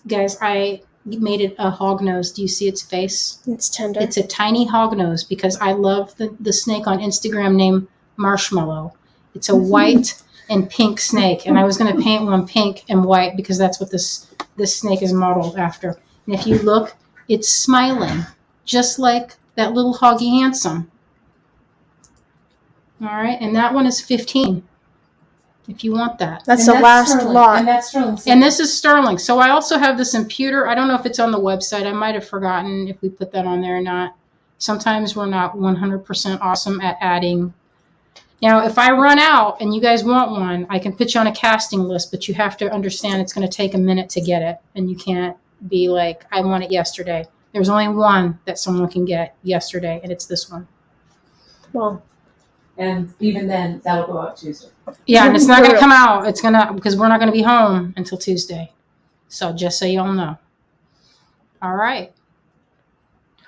S1: guys? I made it a hog nose. Do you see its face?
S3: It's tender.
S1: It's a tiny hog nose because I love the snake on Instagram named Marshmallow. It's a white and pink snake, and I was going to paint one pink and white because that's what this snake is modeled after. And if you look, it's smiling, just like that little Hoggy Handsome. All right, and that one is 15. If you want that.
S3: That's the last
S2: sterling.
S3: lot.
S2: And that's sterling.
S1: And this is sterling. So I also have this in pewter. I don't know if it's on the website. I might have forgotten if we put that on there or not. Sometimes we're not 100% awesome at adding. Now, if I run out and you guys want one, I can put you on a casting list, but you have to understand it's going to take a minute to get it. And you can't be like, I want it yesterday. There's only one that someone can get yesterday, and it's this one.
S3: Well,
S2: And even then, that'll go out Tuesday.
S1: Yeah, and it's not going to come out. It's going to, because we're not going to be home until Tuesday. So just so you all know. All right.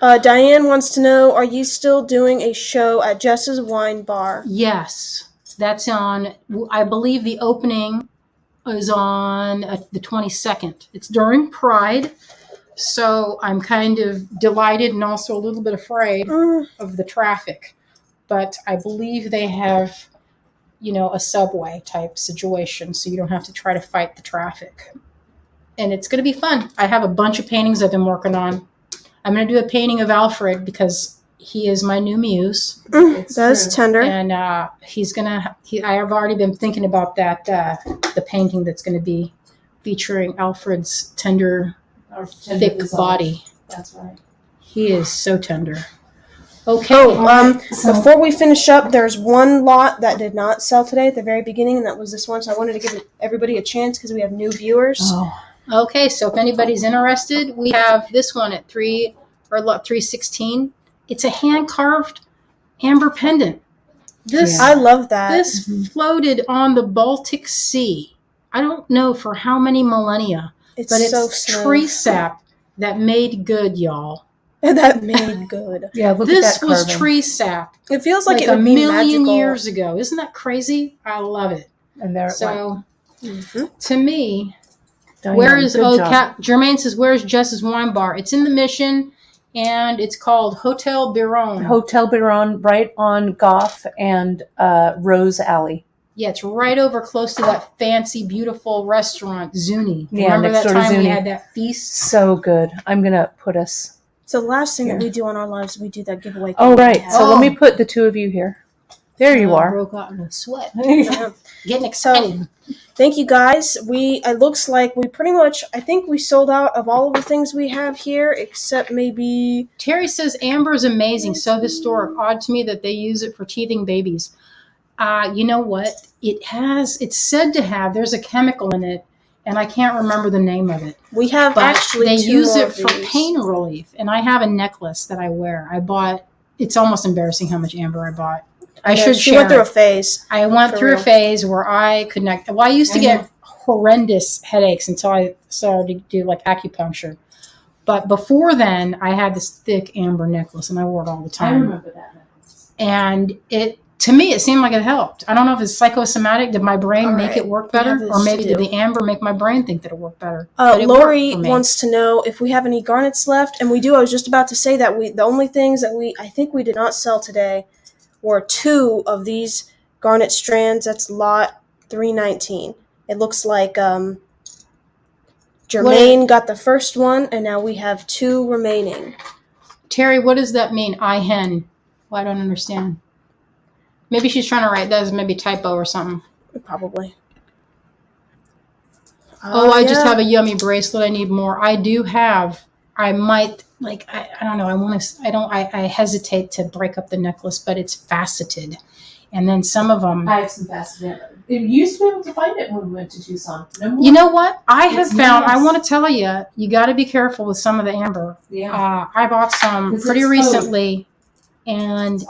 S3: Diane wants to know, are you still doing a show at Jess's Wine Bar?
S1: Yes, that's on, I believe the opening is on the 22nd. It's during Pride. So I'm kind of delighted and also a little bit afraid of the traffic. But I believe they have, a subway type situation, so you don't have to try to fight the traffic. And it's going to be fun. I have a bunch of paintings I've been working on. I'm going to do a painting of Alfred because he is my new muse.
S3: That's tender.
S1: And I have already been thinking about that, the painting that's going to be featuring Alfred's tender thick body.
S2: That's right.
S1: He is so tender. Okay.
S3: Before we finish up, there's one lot that did not sell today at the very beginning, and that was this one. So I wanted to give everybody a chance because we have new viewers.
S1: Oh. Okay, so if anybody's interested, we have this one at lot 316. It's a hand carved amber pendant.
S3: I love that.
S1: This floated on the Baltic Sea. I don't know for how many millennia, but it's
S3: so smooth.
S1: tree sap that made good, y'all.
S3: That made good.
S2: Yeah, look
S1: This
S2: at that
S1: was
S2: carving.
S1: tree sap.
S3: It feels like it
S1: a
S3: would be
S1: million
S3: magical.
S1: years ago. Isn't that crazy? I love it.
S2: And there it
S1: So,
S2: went.
S1: to me,
S2: Diane,
S1: where is
S2: good job.
S1: Jermaine says, where's Jess's Wine Bar? It's in the Mission, and it's called Hotel Biron.
S2: Hotel Biron, right on Goff and Rose Alley.
S1: Yeah, it's right over close to that fancy, beautiful restaurant, Zuni.
S2: Yeah,
S1: Remember
S2: next
S1: that
S2: door to
S1: time we
S2: Zuni.
S1: had that feast?
S2: So good. I'm going to put us...
S3: So the last thing
S2: Here.
S3: that we do on our lives, we do that giveaway.
S2: Oh, right.
S3: we
S2: So
S3: have.
S2: let me put the two of you here. There you
S1: I
S2: are.
S1: broke out in a sweat.
S3: Yeah.
S1: Getting excited.
S3: Thank you guys. It looks like we pretty much, I think we sold out of all of the things we have here, except maybe...
S1: Terry says amber is amazing, so historic. Odd to me that they use it for teething babies. You know what? It's said to have, there's a chemical in it, and I can't remember the name of it.
S3: We have
S1: But
S3: actually
S1: they
S3: two
S1: use
S3: more
S1: it
S3: of
S1: for
S3: these.
S1: pain relief, and I have a necklace that I wear. It's almost embarrassing how much amber I bought. I should
S3: She
S1: share
S3: went through
S1: it.
S3: a phase.
S1: I went
S3: For
S1: through
S3: real.
S1: a phase where I could not. Well, I used to get horrendous headaches until I started to do like acupuncture. But before then, I had this thick amber necklace, and I wore it all the
S2: I
S1: time.
S2: remember that necklace.
S1: And to me, it seemed like it helped. I don't know if it's psychosomatic. Did my brain
S3: All
S1: make
S3: right.
S1: it work
S3: We
S1: better,
S3: have this
S1: or maybe
S3: to
S1: did
S3: do.
S1: the amber make my brain think that it worked better? But it
S3: Lori
S1: worked for me.
S3: wants to know if we have any garnets left, and we do. I was just about to say that the only things that I think we did not sell today were 2 of these garnet strands. That's lot 319. It looks like Jermaine got the first one, and now we have 2 remaining.
S1: Terry, what does that mean? I hen. Well, I don't understand. Maybe she's trying to write that as maybe typo or something.
S3: Probably.
S1: Oh, I just have a yummy bracelet. I need more. I do have. I might I don't know. I hesitate to break up the necklace, but it's faceted. And then some of them.
S2: I have some faceted. You used to be able to find it when we went to Tucson. No more.
S1: You know what? I have found.
S2: Nice.
S1: I want to tell you. You got to be careful with some of the amber.
S2: Yeah.
S1: I bought some pretty recently, and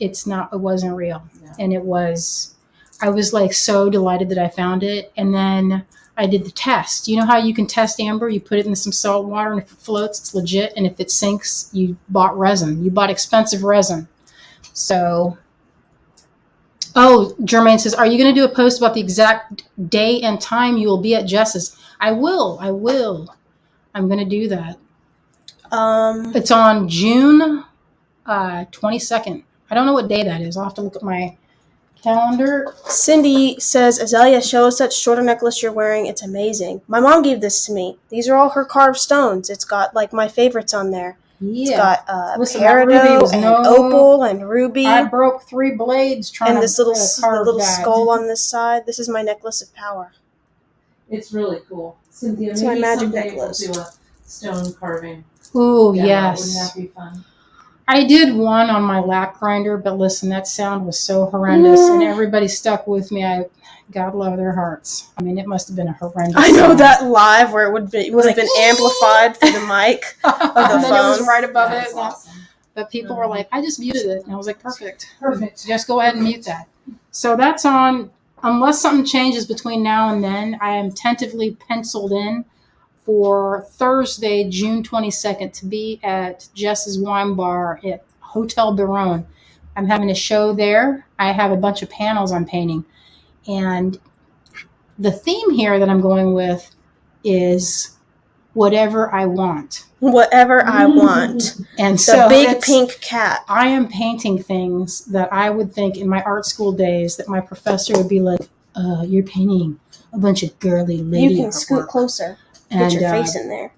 S1: it's not. It wasn't real, and it was. I was like so delighted that I found it, and then I did the test. You know how you can test amber? You put it in some salt water, and if it floats, it's legit, and if it sinks, you bought resin. You bought expensive resin. So. Oh, Jermaine says, are you going to do a post about the exact day and time you will be at Jess's? I will. I'm going to do that. It's on June 22nd. I don't know what day that is. I'll have to look at my calendar.
S3: Cindy says, Azalea, show us that shorter necklace you're wearing. It's amazing. My mom gave this to me. These are all her carved stones. It's got like my favorites on there.
S1: Yeah.
S3: It's got peridot and opal and ruby.
S1: I broke 3 blades trying
S3: and this
S1: to
S3: little little skull on this side. This is my necklace of power.
S2: It's really cool. Cynthia,
S3: it's my magic
S2: someday
S3: necklace.
S2: We'll do a stone carving.
S1: Ooh,
S2: Yeah,
S1: yes.
S2: Wouldn't that be fun?
S1: I did one on my lap grinder, but listen, that sound was so horrendous, and everybody stuck with me. God love their hearts. I mean, it must have been a horrendous
S3: I know
S1: sound.
S3: that live where it would have been amplified through the mic of the
S1: and then
S3: phone.
S1: it was right above
S2: That's
S1: it.
S2: awesome.
S1: But people were like, I just muted it. And I was like, perfect.
S2: Perfect.
S1: Just go ahead and mute that. So that's on, unless something changes between now and then, I am tentatively penciled in for Thursday, June 22nd, to be at Jess's Wine Bar at Hotel Baron. I'm having a show there. I have a bunch of panels I'm painting. And the theme here that I'm going with is whatever I want.
S3: Whatever I want.
S1: And so
S3: the big pink cat.
S1: I am painting things that I would think in my art school days that my professor would be like, you're painting a bunch of girly lady
S3: You can
S1: artwork.
S3: scoot closer.
S1: And,
S3: Get your face in there.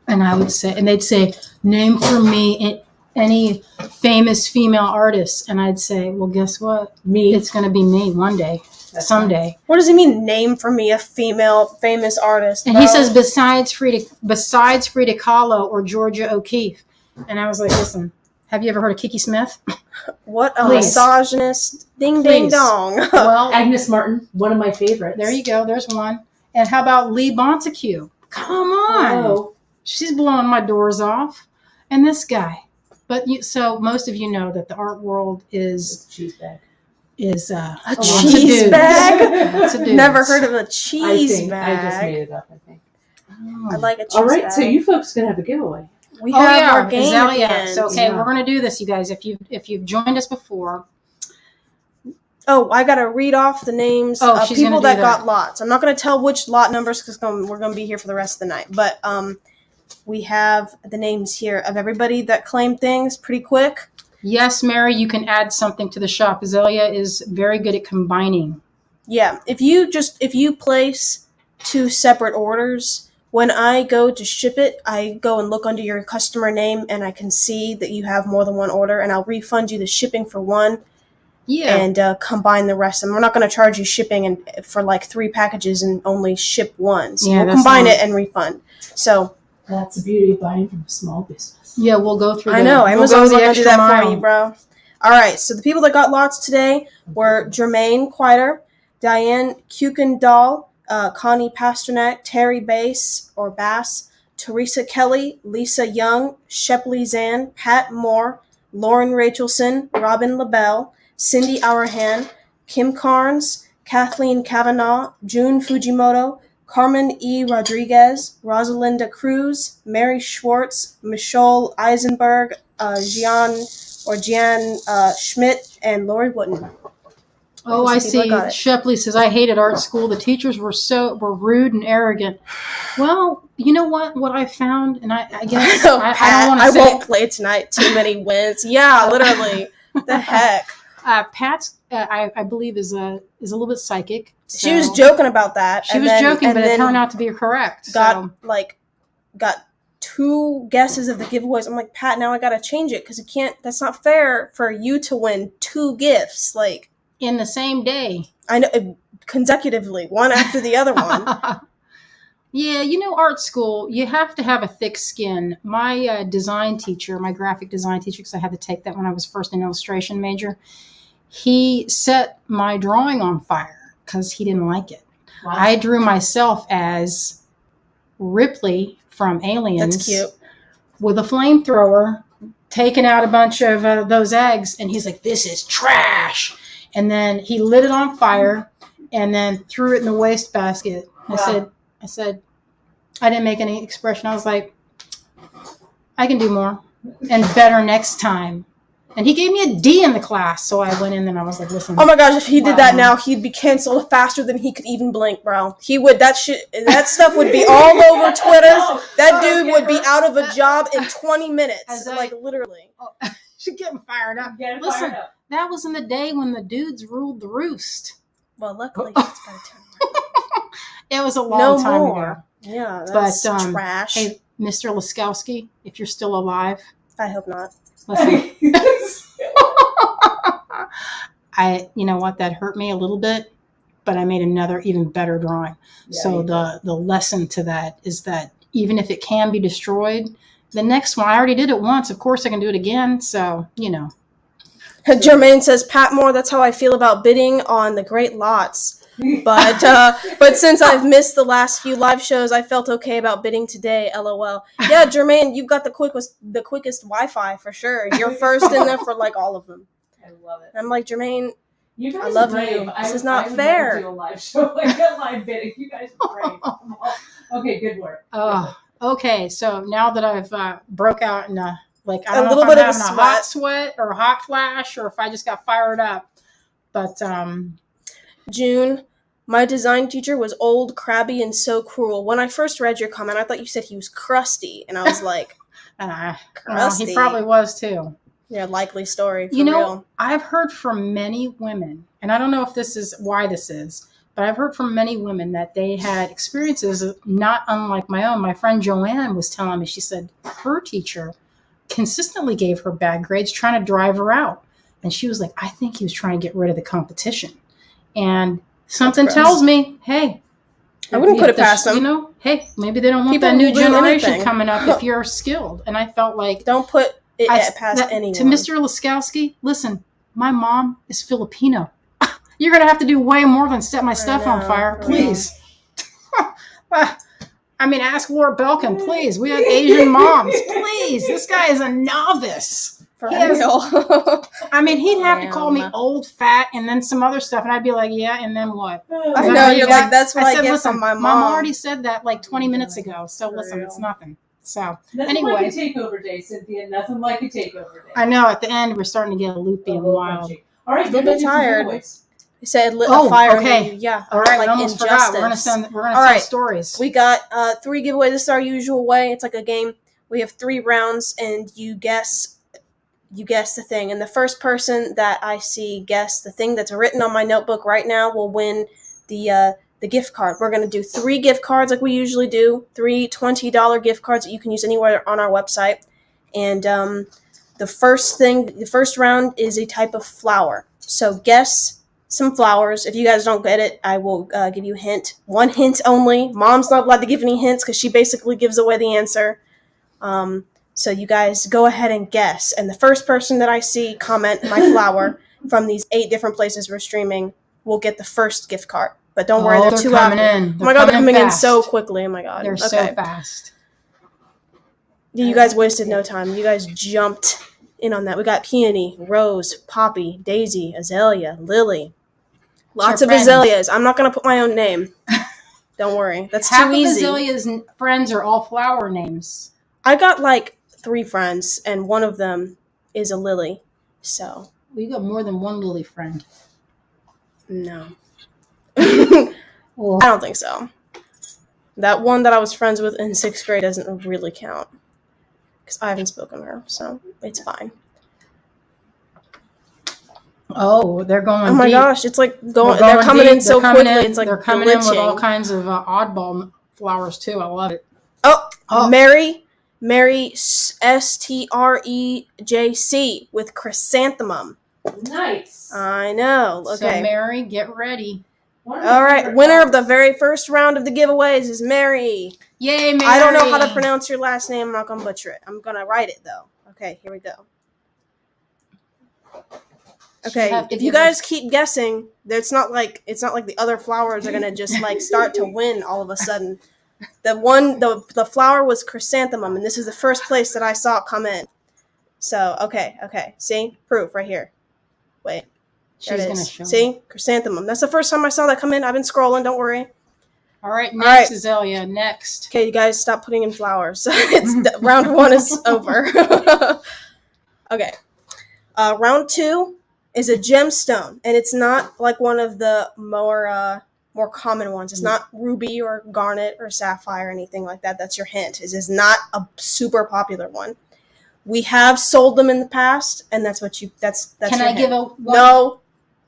S1: And I would say, and they'd say, name for me any famous female artists. And I'd say, well, guess what?
S2: Me.
S1: It's going to be me one day. Someday.
S3: Right. What does he mean? Name for me a female famous artist.
S1: And he says besides Frida Kahlo or Georgia O'Keeffe. And I was like, listen, have you ever heard of Kiki Smith?
S3: What a misogynist! Ding ding dong.
S1: Well,
S2: Agnes Martin, one of my favorites.
S1: There you go. There's one. And how about Lee Montague? Come on, she's blowing my doors off. And this guy. But so most of you know that the art world is
S2: cheese bag.
S1: Is
S3: a cheese bag? Never heard of a cheese bag.
S2: I just made it up, I think.
S3: I like a cheese bag.
S2: All right, so you folks going to have a giveaway.
S3: We have our game
S1: Azalea. So, okay, we're going to do this, you guys. If you've joined us before.
S3: Oh, I got to read off the names of people that got lots. I'm not going to tell which lot numbers because we're going to be here for the rest of the night. But we have the names here of everybody that claimed things pretty quick.
S1: Yes, Mary, you can add something to the shop. Azalea is very good at combining.
S3: Yeah, if you place 2 separate orders, when I go to ship it, I go and look under your customer name and I can see that you have more than one order and I'll refund you the shipping for one. Yeah. And combine the rest. And we're not going to charge you shipping and for like 3 packages and only ship one. So we'll combine it and refund. So
S2: that's the beauty of buying from a small business.
S1: Yeah, we'll go through.
S3: I know. Amazon's not going to do that for you, bro. All right. So the people that got lots today were Jermaine Quieter, Diane Kuykendall, Connie Pasternak, Terry Bass, Teresa Kelly, Lisa Young, Shepley Zan, Pat Moore, Lauren Rachelson, Robin LaBelle, Cindy Hourhan, Kim Carnes, Kathleen Kavanaugh, June Fujimoto, Carmen E. Rodriguez, Rosalinda Cruz, Mary Schwartz, Michelle Eisenberg, Gian Schmidt, and Lori Wooden.
S1: Oh, I see. Shepley says, I hated art school. The teachers were rude and arrogant. Well, you know what I found? And I guess I don't want to say.
S3: I won't play tonight. Too many wins. Yeah, literally. The heck.
S1: Pat's, I believe, is a little bit psychic.
S3: So she was joking about that.
S1: She was joking, but it turned out to be correct.
S3: Got 2 guesses of the giveaways. I'm like, Pat, now I gotta change it because that's not fair for you to win 2 gifts. Like,
S1: in the same day.
S3: I know, consecutively, one after the other one.
S1: Yeah, art school, you have to have a thick skin. My design teacher, my graphic design teacher, because I had to take that when I was first an illustration major, he set my drawing on fire because he didn't like it. Wow. I drew myself as Ripley from Aliens.
S3: That's cute.
S1: With a flamethrower, taking out a bunch of those eggs, and he's like, "This is trash." And then he lit it on fire and then threw it in the wastebasket. Wow. I said, I didn't make any expression. I was like, I can do more and better next time. And he gave me a D in the class. So I went in and I was like, listen.
S3: Oh my gosh, if he did that now, he'd be canceled faster than he could even blink, bro. He would, that stuff would be all over Twitter. That dude would be out of a job in 20 minutes. Like, literally.
S1: Oh, she's getting fired up. Listen, that was in the day when the dudes ruled the roost.
S3: Well, luckily, it's by the time.
S1: It was a long time ago.
S3: Yeah, that's trash.
S1: Hey, Mr. Laskowski, if you're still alive.
S3: I hope not.
S1: Listen. You know what? That hurt me a little bit, but I made another even better drawing. Yeah, so the lesson to that is that even if it can be destroyed, the next one, I already did it once. Of course I can do it again. So,
S3: Jermaine says, Pat Moore, that's how I feel about bidding on the great lots. But since I've missed the last few live shows, I felt okay about bidding today. LOL. Yeah, Jermaine, you've got the quickest Wi-Fi for sure. You're first in there for like all of them.
S2: I love it.
S3: I'm like, Jermaine,
S2: you guys
S3: I love
S2: are brave.
S3: you. This is not fair.
S2: I would do a live show like a live bidding. You guys are brave. Okay, good work.
S1: Okay. So now that I've broke out in I don't know
S3: little
S1: if
S3: bit
S1: I'm
S3: of
S1: having
S3: a
S1: hot sweat or a hot flash or if I just got fired up, but
S3: June, my design teacher was old, crabby, and so cruel. When I first read your comment, I thought you said he was crusty, and I was like, crusty.
S1: He probably was too.
S3: Yeah, likely story. For real.
S1: I've heard from many women, and I don't know if this is why this is, but I've heard from many women that they had experiences not unlike my own. My friend Joanne was telling me, she said her teacher consistently gave her bad grades, trying to drive her out. And she was like, I think he was trying to get rid of the competition. And something tells me, hey,
S3: I wouldn't put it past them.
S1: Hey, maybe they don't want that new generation coming up if you're skilled. And I felt like,
S3: don't put it past anyone.
S1: To Mr. Laskowski, listen, my mom is Filipino. You're going to have to do way more than set my stuff on fire. Please. Ask Laura Belkin, please. We have Asian moms. Please. This guy is a novice.
S3: For real.
S1: He'd have to call me old, fat, and then some other stuff. And I'd be like, yeah, and then what?
S3: I know, you're like, that's what I get from my mom.
S1: Mom already said that like 20 minutes ago. So listen, it's nothing. So
S2: nothing like a takeover day, Cynthia. Nothing like a takeover day.
S1: I know. At the end, we're starting to get loopy and wild.
S2: All right,
S3: a little bit tired.
S2: You
S3: said lit a fire.
S1: Okay.
S3: Yeah.
S1: All right. I almost forgot. We're gonna send stories.
S3: We got 3 giveaways. This is our usual way. It's like a game. We have 3 rounds, and you guess the thing. And the first person that I see guess the thing that's written on my notebook right now will win the gift card. We're gonna do 3 gift cards like we usually do. 3 $20 gift cards that you can use anywhere on our website. And the first round is a type of flower. So guess some flowers. If you guys don't get it, I will give you a hint. 1 hint only. Mom's not allowed to give any hints because she basically gives away the answer. So you guys go ahead and guess. And the first person that I see comment my flower from these 8 different places we're streaming will get the first gift card. But don't worry, they're 2
S1: coming
S3: out.
S1: in.
S3: Oh my God, they're coming in so quickly. Oh my God.
S1: They're so fast.
S3: You guys wasted no time. You guys jumped in on that. We got Peony, Rose, Poppy, Daisy, Azalea, Lily. Lots of Azaleas. I'm not going to put my own name. Don't worry. That's too easy.
S1: Half of Azalea's friends are all flower names.
S3: I got like 3 friends, and one of them is a Lily. So.
S1: You got more than one Lily friend.
S3: No. I don't think so. That one that I was friends with in 6th grade doesn't really count. Because I haven't spoken to her, so it's fine.
S1: Oh, they're going.
S3: Oh my gosh, it's like they're coming
S1: deep.
S3: in so quickly. It's like
S1: they're coming in with all kinds of oddball flowers too. I love it.
S3: Oh, Mary Mary STREJC with chrysanthemum.
S2: Nice.
S3: I know.
S1: So
S3: Okay.
S1: Mary, get ready.
S3: All right. Winner of the very first round of the giveaways is Mary.
S1: Yay, Mary!
S3: I don't know how to pronounce your last name. I'm not gonna butcher it. I'm gonna write it though. Okay. Here we go. Okay, if you guys keep guessing, it's not like the other flowers are gonna just like start to win all of a sudden. The flower was chrysanthemum, and this is the first place that I saw it come in. So okay, see, proof right here. Wait, there it is. See, chrysanthemum. That's the first time I saw that come in. I've been scrolling. Don't worry.
S1: All right, next, Azalea. Next.
S3: Okay, you guys stop putting in flowers. Round 1 is over. Okay, round 2 is a gemstone, and it's not like one of the more common ones. It's not ruby or garnet or sapphire or anything like that. That's your hint. It is not a super popular one. We have sold them in the past, and that's what you. That's.
S1: Can I give a one?
S3: No,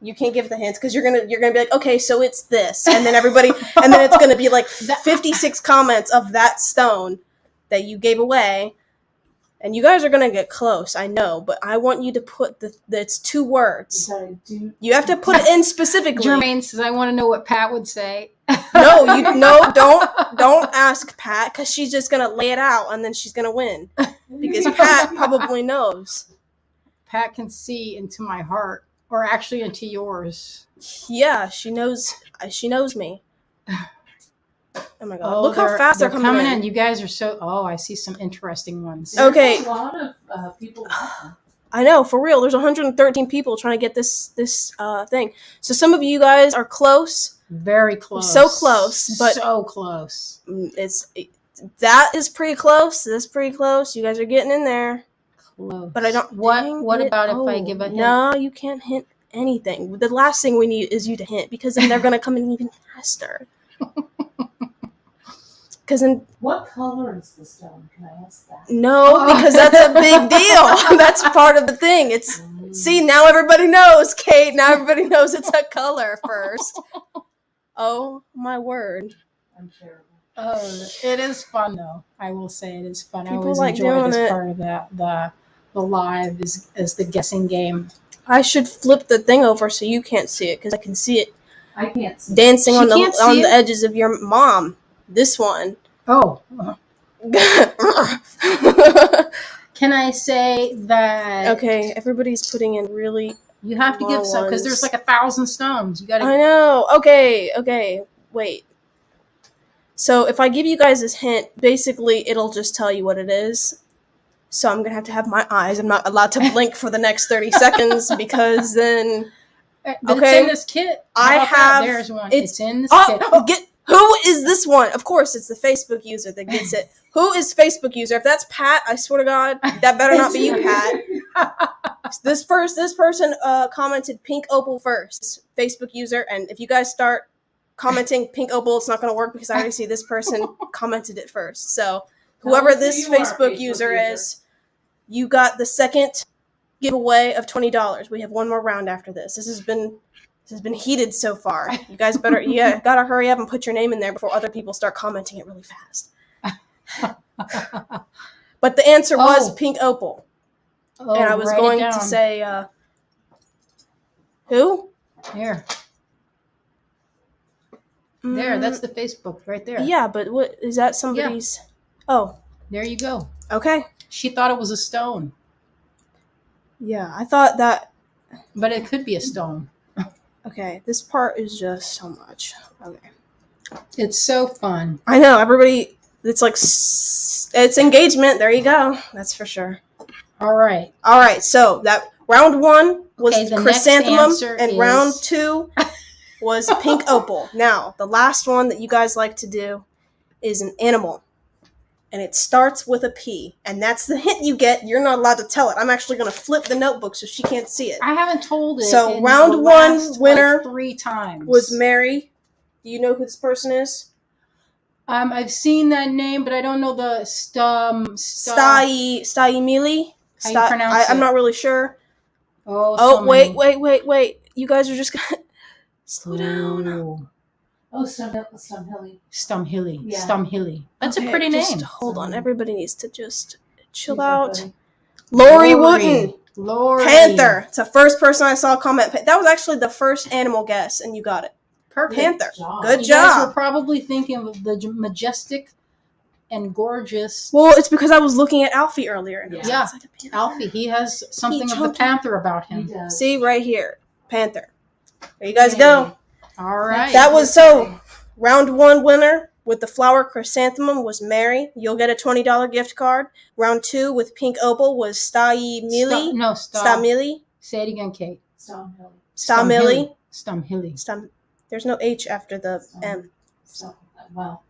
S3: you can't give the hints because you're gonna be like, okay, so it's this, and then everybody, and then it's gonna be like 56 comments of that stone that you gave away. And you guys are going to get close, I know, but I want you to put it's 2 words. You have to put it in specifically.
S1: Jermaine says, I want to know what Pat would say.
S3: No, don't ask Pat, because she's just going to lay it out, and then she's going to win. Because Pat probably knows.
S1: Pat can see into my heart, or actually into yours.
S3: Yeah, she knows me. Oh my god! Look how fast they're coming in.
S1: You guys are so. Oh, I see some interesting ones.
S3: Okay.
S2: There's a lot of people.
S3: I know, for real. There's 113 people trying to get this thing. So some of you guys are close.
S1: Very close.
S3: So close, but
S1: so close.
S3: That is pretty close. This is pretty close. You guys are getting in there.
S1: Close.
S3: But I don't.
S1: What about if I give a hint?
S3: No, you can't hint anything. The last thing we need is you to hint, because then they're gonna come in even faster.
S2: What color is the stone? Can I ask that?
S3: No, because that's a big deal. That's part of the thing. See, now everybody knows, Kate. Now everybody knows it's a color first. Oh my word!
S2: I'm terrible.
S1: Oh, it is fun though. I will say it is fun.
S3: People
S1: I always
S3: like
S1: enjoy
S3: doing
S1: this
S3: it.
S1: part of the live is the guessing game.
S3: I should flip the thing over so you can't see it, because I can see it.
S2: I can't see
S3: dancing
S1: She
S3: on
S1: can't
S3: the
S1: see it?
S3: edges of your mom. This one.
S1: Oh. Can I say that?
S3: Okay, everybody's putting in really.
S1: You have to give some, because there's like 1,000 stones. You got to.
S3: I know. Okay. Wait. So if I give you guys this hint, basically it'll just tell you what it is. So I'm gonna have to have my eyes. I'm not allowed to blink for the next 30 seconds, because then.
S1: But it's in this kit. There's one. It's in this kit.
S3: Who is this one? Of course, it's the Facebook user that gets it. Who is Facebook user? If that's Pat, I swear to God, that better not be you, Pat. This person commented pink opal first. Facebook user, and if you guys start commenting pink opal, it's not going to work, because I already see this person commented it first. So whoever this Facebook user is, you got the second giveaway of $20. We have one more round after this. This has been heated so far. You guys better, gotta hurry up and put your name in there before other people start commenting it really fast. But the answer was pink opal. And I was going to say, who?
S1: Here. There, that's the Facebook right there.
S3: Yeah, but what is that? Somebody's? Yeah. Oh,
S1: there you go.
S3: Okay.
S1: She thought it was a stone.
S3: Yeah, I thought that.
S1: But it could be a stone.
S3: Okay, this part is just so much. Okay.
S1: It's so fun.
S3: I know, everybody, it's like, it's engagement. There you go. That's for sure.
S1: All right.
S3: So that round 1 was chrysanthemum, and round 2 was pink opal. Now, the last one that you guys like to do is an animal. And it starts with a P. And that's the hint you get. You're not allowed to tell it. I'm actually going to flip the notebook so she can't see it.
S1: I haven't told it.
S3: So round 1 winner
S1: 3 times
S3: was Mary. Do you know who this person is?
S1: I've seen that name, but I don't know the
S3: Stayimili.
S1: How you pronounce it?
S3: I'm not really sure.
S1: Oh,
S3: wait. You guys are just gonna slow down.
S2: Oh, Stumhilly.
S1: Stumhilly.
S2: Yeah.
S1: Stumhilly. That's
S3: Okay,
S1: a pretty
S3: just
S1: name.
S3: Hold on. Everybody needs to just chill
S2: She's
S3: out.
S2: buddy.
S3: Lori Wooten.
S1: Lori.
S3: Panther. It's the first person I saw comment. That was actually the first animal guess, and you got it.
S1: Perfect.
S3: Panther.
S2: job.
S3: Good
S1: You guys were
S3: job.
S1: probably thinking of the majestic and gorgeous
S3: Well, it's because I was looking at Alfie earlier. And I was
S2: Yeah.
S3: like, "It's like a panther."
S1: Alfie. He has something of the
S3: chunky.
S1: panther about
S2: He
S1: him.
S2: does.
S3: See right here, Panther. There you guys go.
S1: All right.
S3: That was so. Round 1 winner with the flower chrysanthemum was Mary. You'll get a $20 gift card. Round 2 with pink opal was Stamili.
S1: No, stop.
S3: Stamili.
S1: Say it again, Kate.
S2: Stumhilly.
S3: Stamili.
S1: Stumhilly.
S3: There's no H after the M.
S2: Well,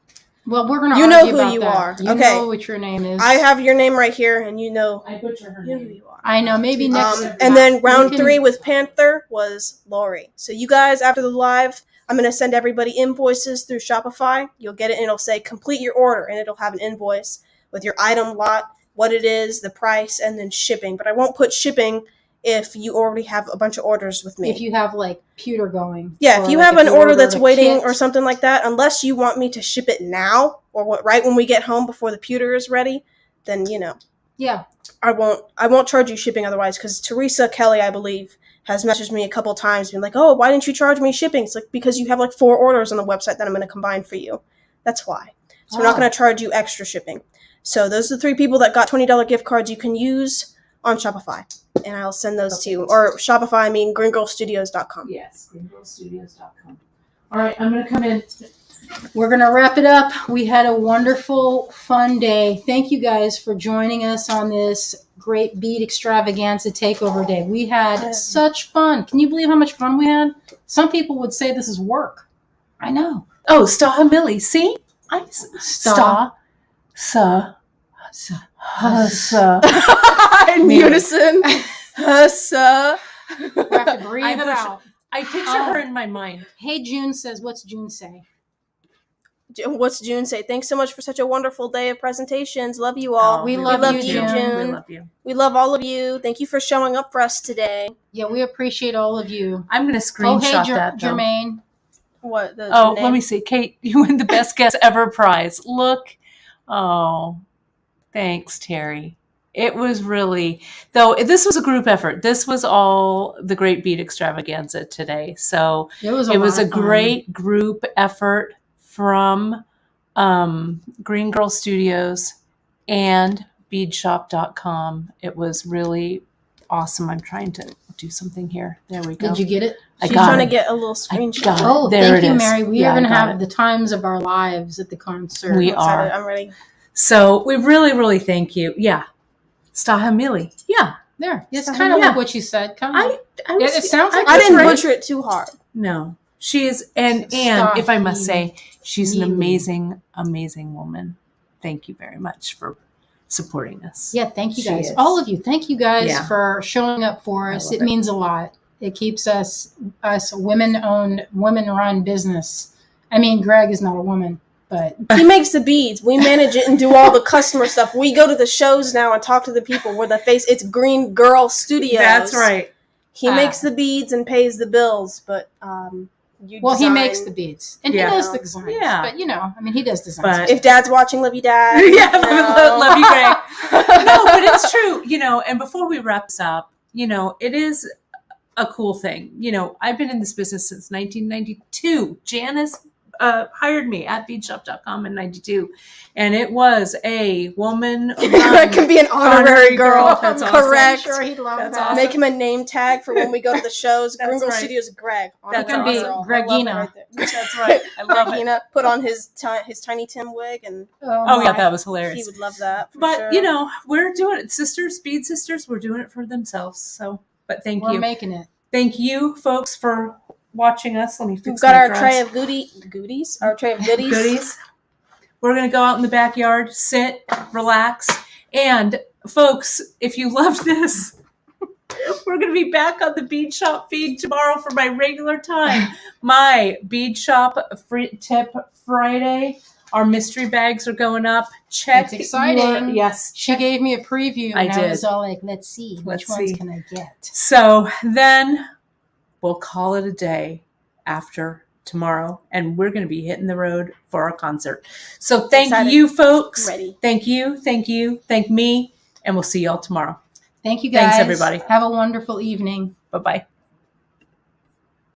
S1: Well, we're going to
S3: You know
S1: argue
S3: who
S1: about
S3: you
S1: that.
S3: are.
S1: You
S3: Okay.
S1: know what your name is.
S3: I have your name right here, and you know
S2: I butcher her
S3: who
S2: name.
S3: you are.
S1: I know. Maybe next.
S3: And then round
S1: we can-
S3: 3 with Panther was Lori. So you guys, after the live, I'm going to send everybody invoices through Shopify. You'll get it, and it'll say complete your order, and it'll have an invoice with your item lot, what it is, the price, and then shipping. But I won't put shipping if you already have a bunch of orders with me.
S1: If you have like pewter going.
S3: Yeah,
S1: or,
S3: if you
S1: like,
S3: have an order
S1: ordered
S3: that's
S1: a
S3: waiting
S1: kit.
S3: or something like that, unless you want me to ship it now or right when we get home before the pewter is ready, then
S1: Yeah.
S3: I won't charge you shipping otherwise, because Teresa Kelly, I believe, has messaged me a couple times being like, "Oh, why didn't you charge me shipping?" It's like, because you have like 4 orders on the website that I'm going to combine for you. That's why. So we're not
S1: Oh.
S3: going to charge you extra shipping. So those are the 3 people that got $20 gift cards you can use on Shopify. And I'll send those to you. Or Shopify, I mean greengirlstudios.com.
S2: Yes, greengirlstudios.com. All right, I'm going to come in.
S1: We're going to wrap it up. We had a wonderful, fun day. Thank you guys for joining us on this great bead extravaganza takeover day. We had such fun. Can you believe how much fun we had? Some people would say this is work. I know.
S2: Oh, Stumhilly. See?
S3: In unison. Hussa.
S1: We have to breathe
S2: I
S1: it
S2: wish-
S1: out.
S2: I picture her in my mind.
S1: Hey, June says, what's June say?
S3: What's June say? Thanks so much for such a wonderful day of presentations. Love you all.
S2: Oh,
S1: we love you,
S3: June.
S1: June.
S2: We love you.
S3: We love all of you. Thank you for showing up for us today.
S1: Yeah, we appreciate all of you.
S2: I'm going to
S1: Oh, hey,
S2: screenshot that, though.
S1: Jermaine.
S3: What? The
S2: Oh,
S3: name?
S2: let me see. Kate, you win the best guess ever prize. Look. Oh, thanks, Terry. It was really, though, this was a group effort. This was all the Great Bead Extravaganza today. So
S1: It was
S2: it was
S1: lot
S2: a
S1: of fun.
S2: great group effort from Green Girl Studios and beadshop.com. It was really awesome. I'm trying to do something here. There we go.
S1: Did you get it?
S3: She's
S2: I got
S3: trying
S2: it.
S3: to get a little
S2: I
S3: screenshot.
S2: got it.
S1: Oh,
S2: There
S1: thank
S2: it
S1: you,
S2: is.
S1: Mary. We
S2: Yeah,
S1: are going to
S2: I got
S1: have
S2: it.
S1: the times of our lives at the concert.
S2: We
S3: I'm
S2: are.
S3: excited. I'm ready.
S2: So we really, really thank you. Yeah. Stahamili. Yeah.
S1: There. It's
S3: Stahimili.
S1: kind of
S2: Yeah.
S1: like what you said. Kind of.
S2: I was,
S1: It sounds like
S3: I
S1: that's
S3: didn't
S1: right.
S3: butcher it too hard.
S2: No. She is, and if I must say, she's an
S1: Stahimili.
S2: amazing woman. Thank you very much for supporting us.
S1: Yeah, thank you
S2: She
S1: guys.
S2: is.
S1: All of you. Thank you guys
S2: Yeah.
S1: for showing up for
S2: I
S1: us.
S2: love
S1: It
S2: it.
S1: means a lot. It keeps us women-owned, women-run business. I mean, Greg is not a woman, but
S3: He makes the beads. We manage it and do all the customer stuff. We go to the shows now and talk to the people. We're the face. It's Green Girl Studios.
S2: That's right.
S3: He makes the beads and pays the bills, but you
S1: well, he
S3: design.
S1: makes the beads and
S2: Yeah.
S1: he does the designs.
S2: Yeah.
S1: But I mean, he does designs.
S2: But-
S3: If Dad's watching, love you, Dad.
S2: Yeah,
S3: You know.
S2: love you, Greg. No, but it's true, and before we wrap this up, it is a cool thing. I've been in this business since 1992. Janice hired me at beadshop.com in 92, and it was a woman.
S3: That can be an honorary girl.
S2: That's awesome.
S3: Correct.
S1: I'm sure he'd love
S2: That's
S1: that.
S2: awesome.
S3: Make him a name tag for when we go to the shows.
S2: That's
S3: Green Girl
S2: right.
S3: Studios Greg.
S2: That's
S1: It can be
S2: awesome.
S3: I love it
S1: Gregina.
S3: right there.
S2: That's right. I love it.
S3: Gregina put on his Tiny Tim wig, and
S2: Oh yeah,
S1: my.
S2: that was
S3: he
S2: hilarious.
S3: would love that. For
S2: But
S3: sure.
S2: we're doing it, sisters, bead sisters. We're doing it for themselves. So, but thank
S1: We're
S2: you.
S1: making it.
S2: Thank you, folks, for watching us. Let me fix
S3: We've got
S2: my
S3: our
S2: dress.
S3: tray of goodies. Our tray of goodies.
S2: goodies. We're going to go out in the backyard, sit, relax. And folks, if you loved this, we're going to be back on the Bead Shop feed tomorrow for my regular time. My Bead Shop free tip Friday. Our mystery bags are going up. Check.
S1: It's exciting.
S2: Yes.
S1: She gave me a preview,
S2: I
S1: and I
S2: did.
S1: was all like, "Let's see,
S2: Let's
S1: which ones
S2: see.
S1: can I get?"
S2: So then we'll call it a day after tomorrow, and we're going to be hitting the road for our concert. So thank
S3: Excited.
S2: you, folks.
S3: Ready.
S2: Thank you. Thank me. And we'll see y'all tomorrow.
S1: Thank you, guys.
S2: Thanks, everybody.
S1: Have a wonderful evening.
S2: Bye-bye.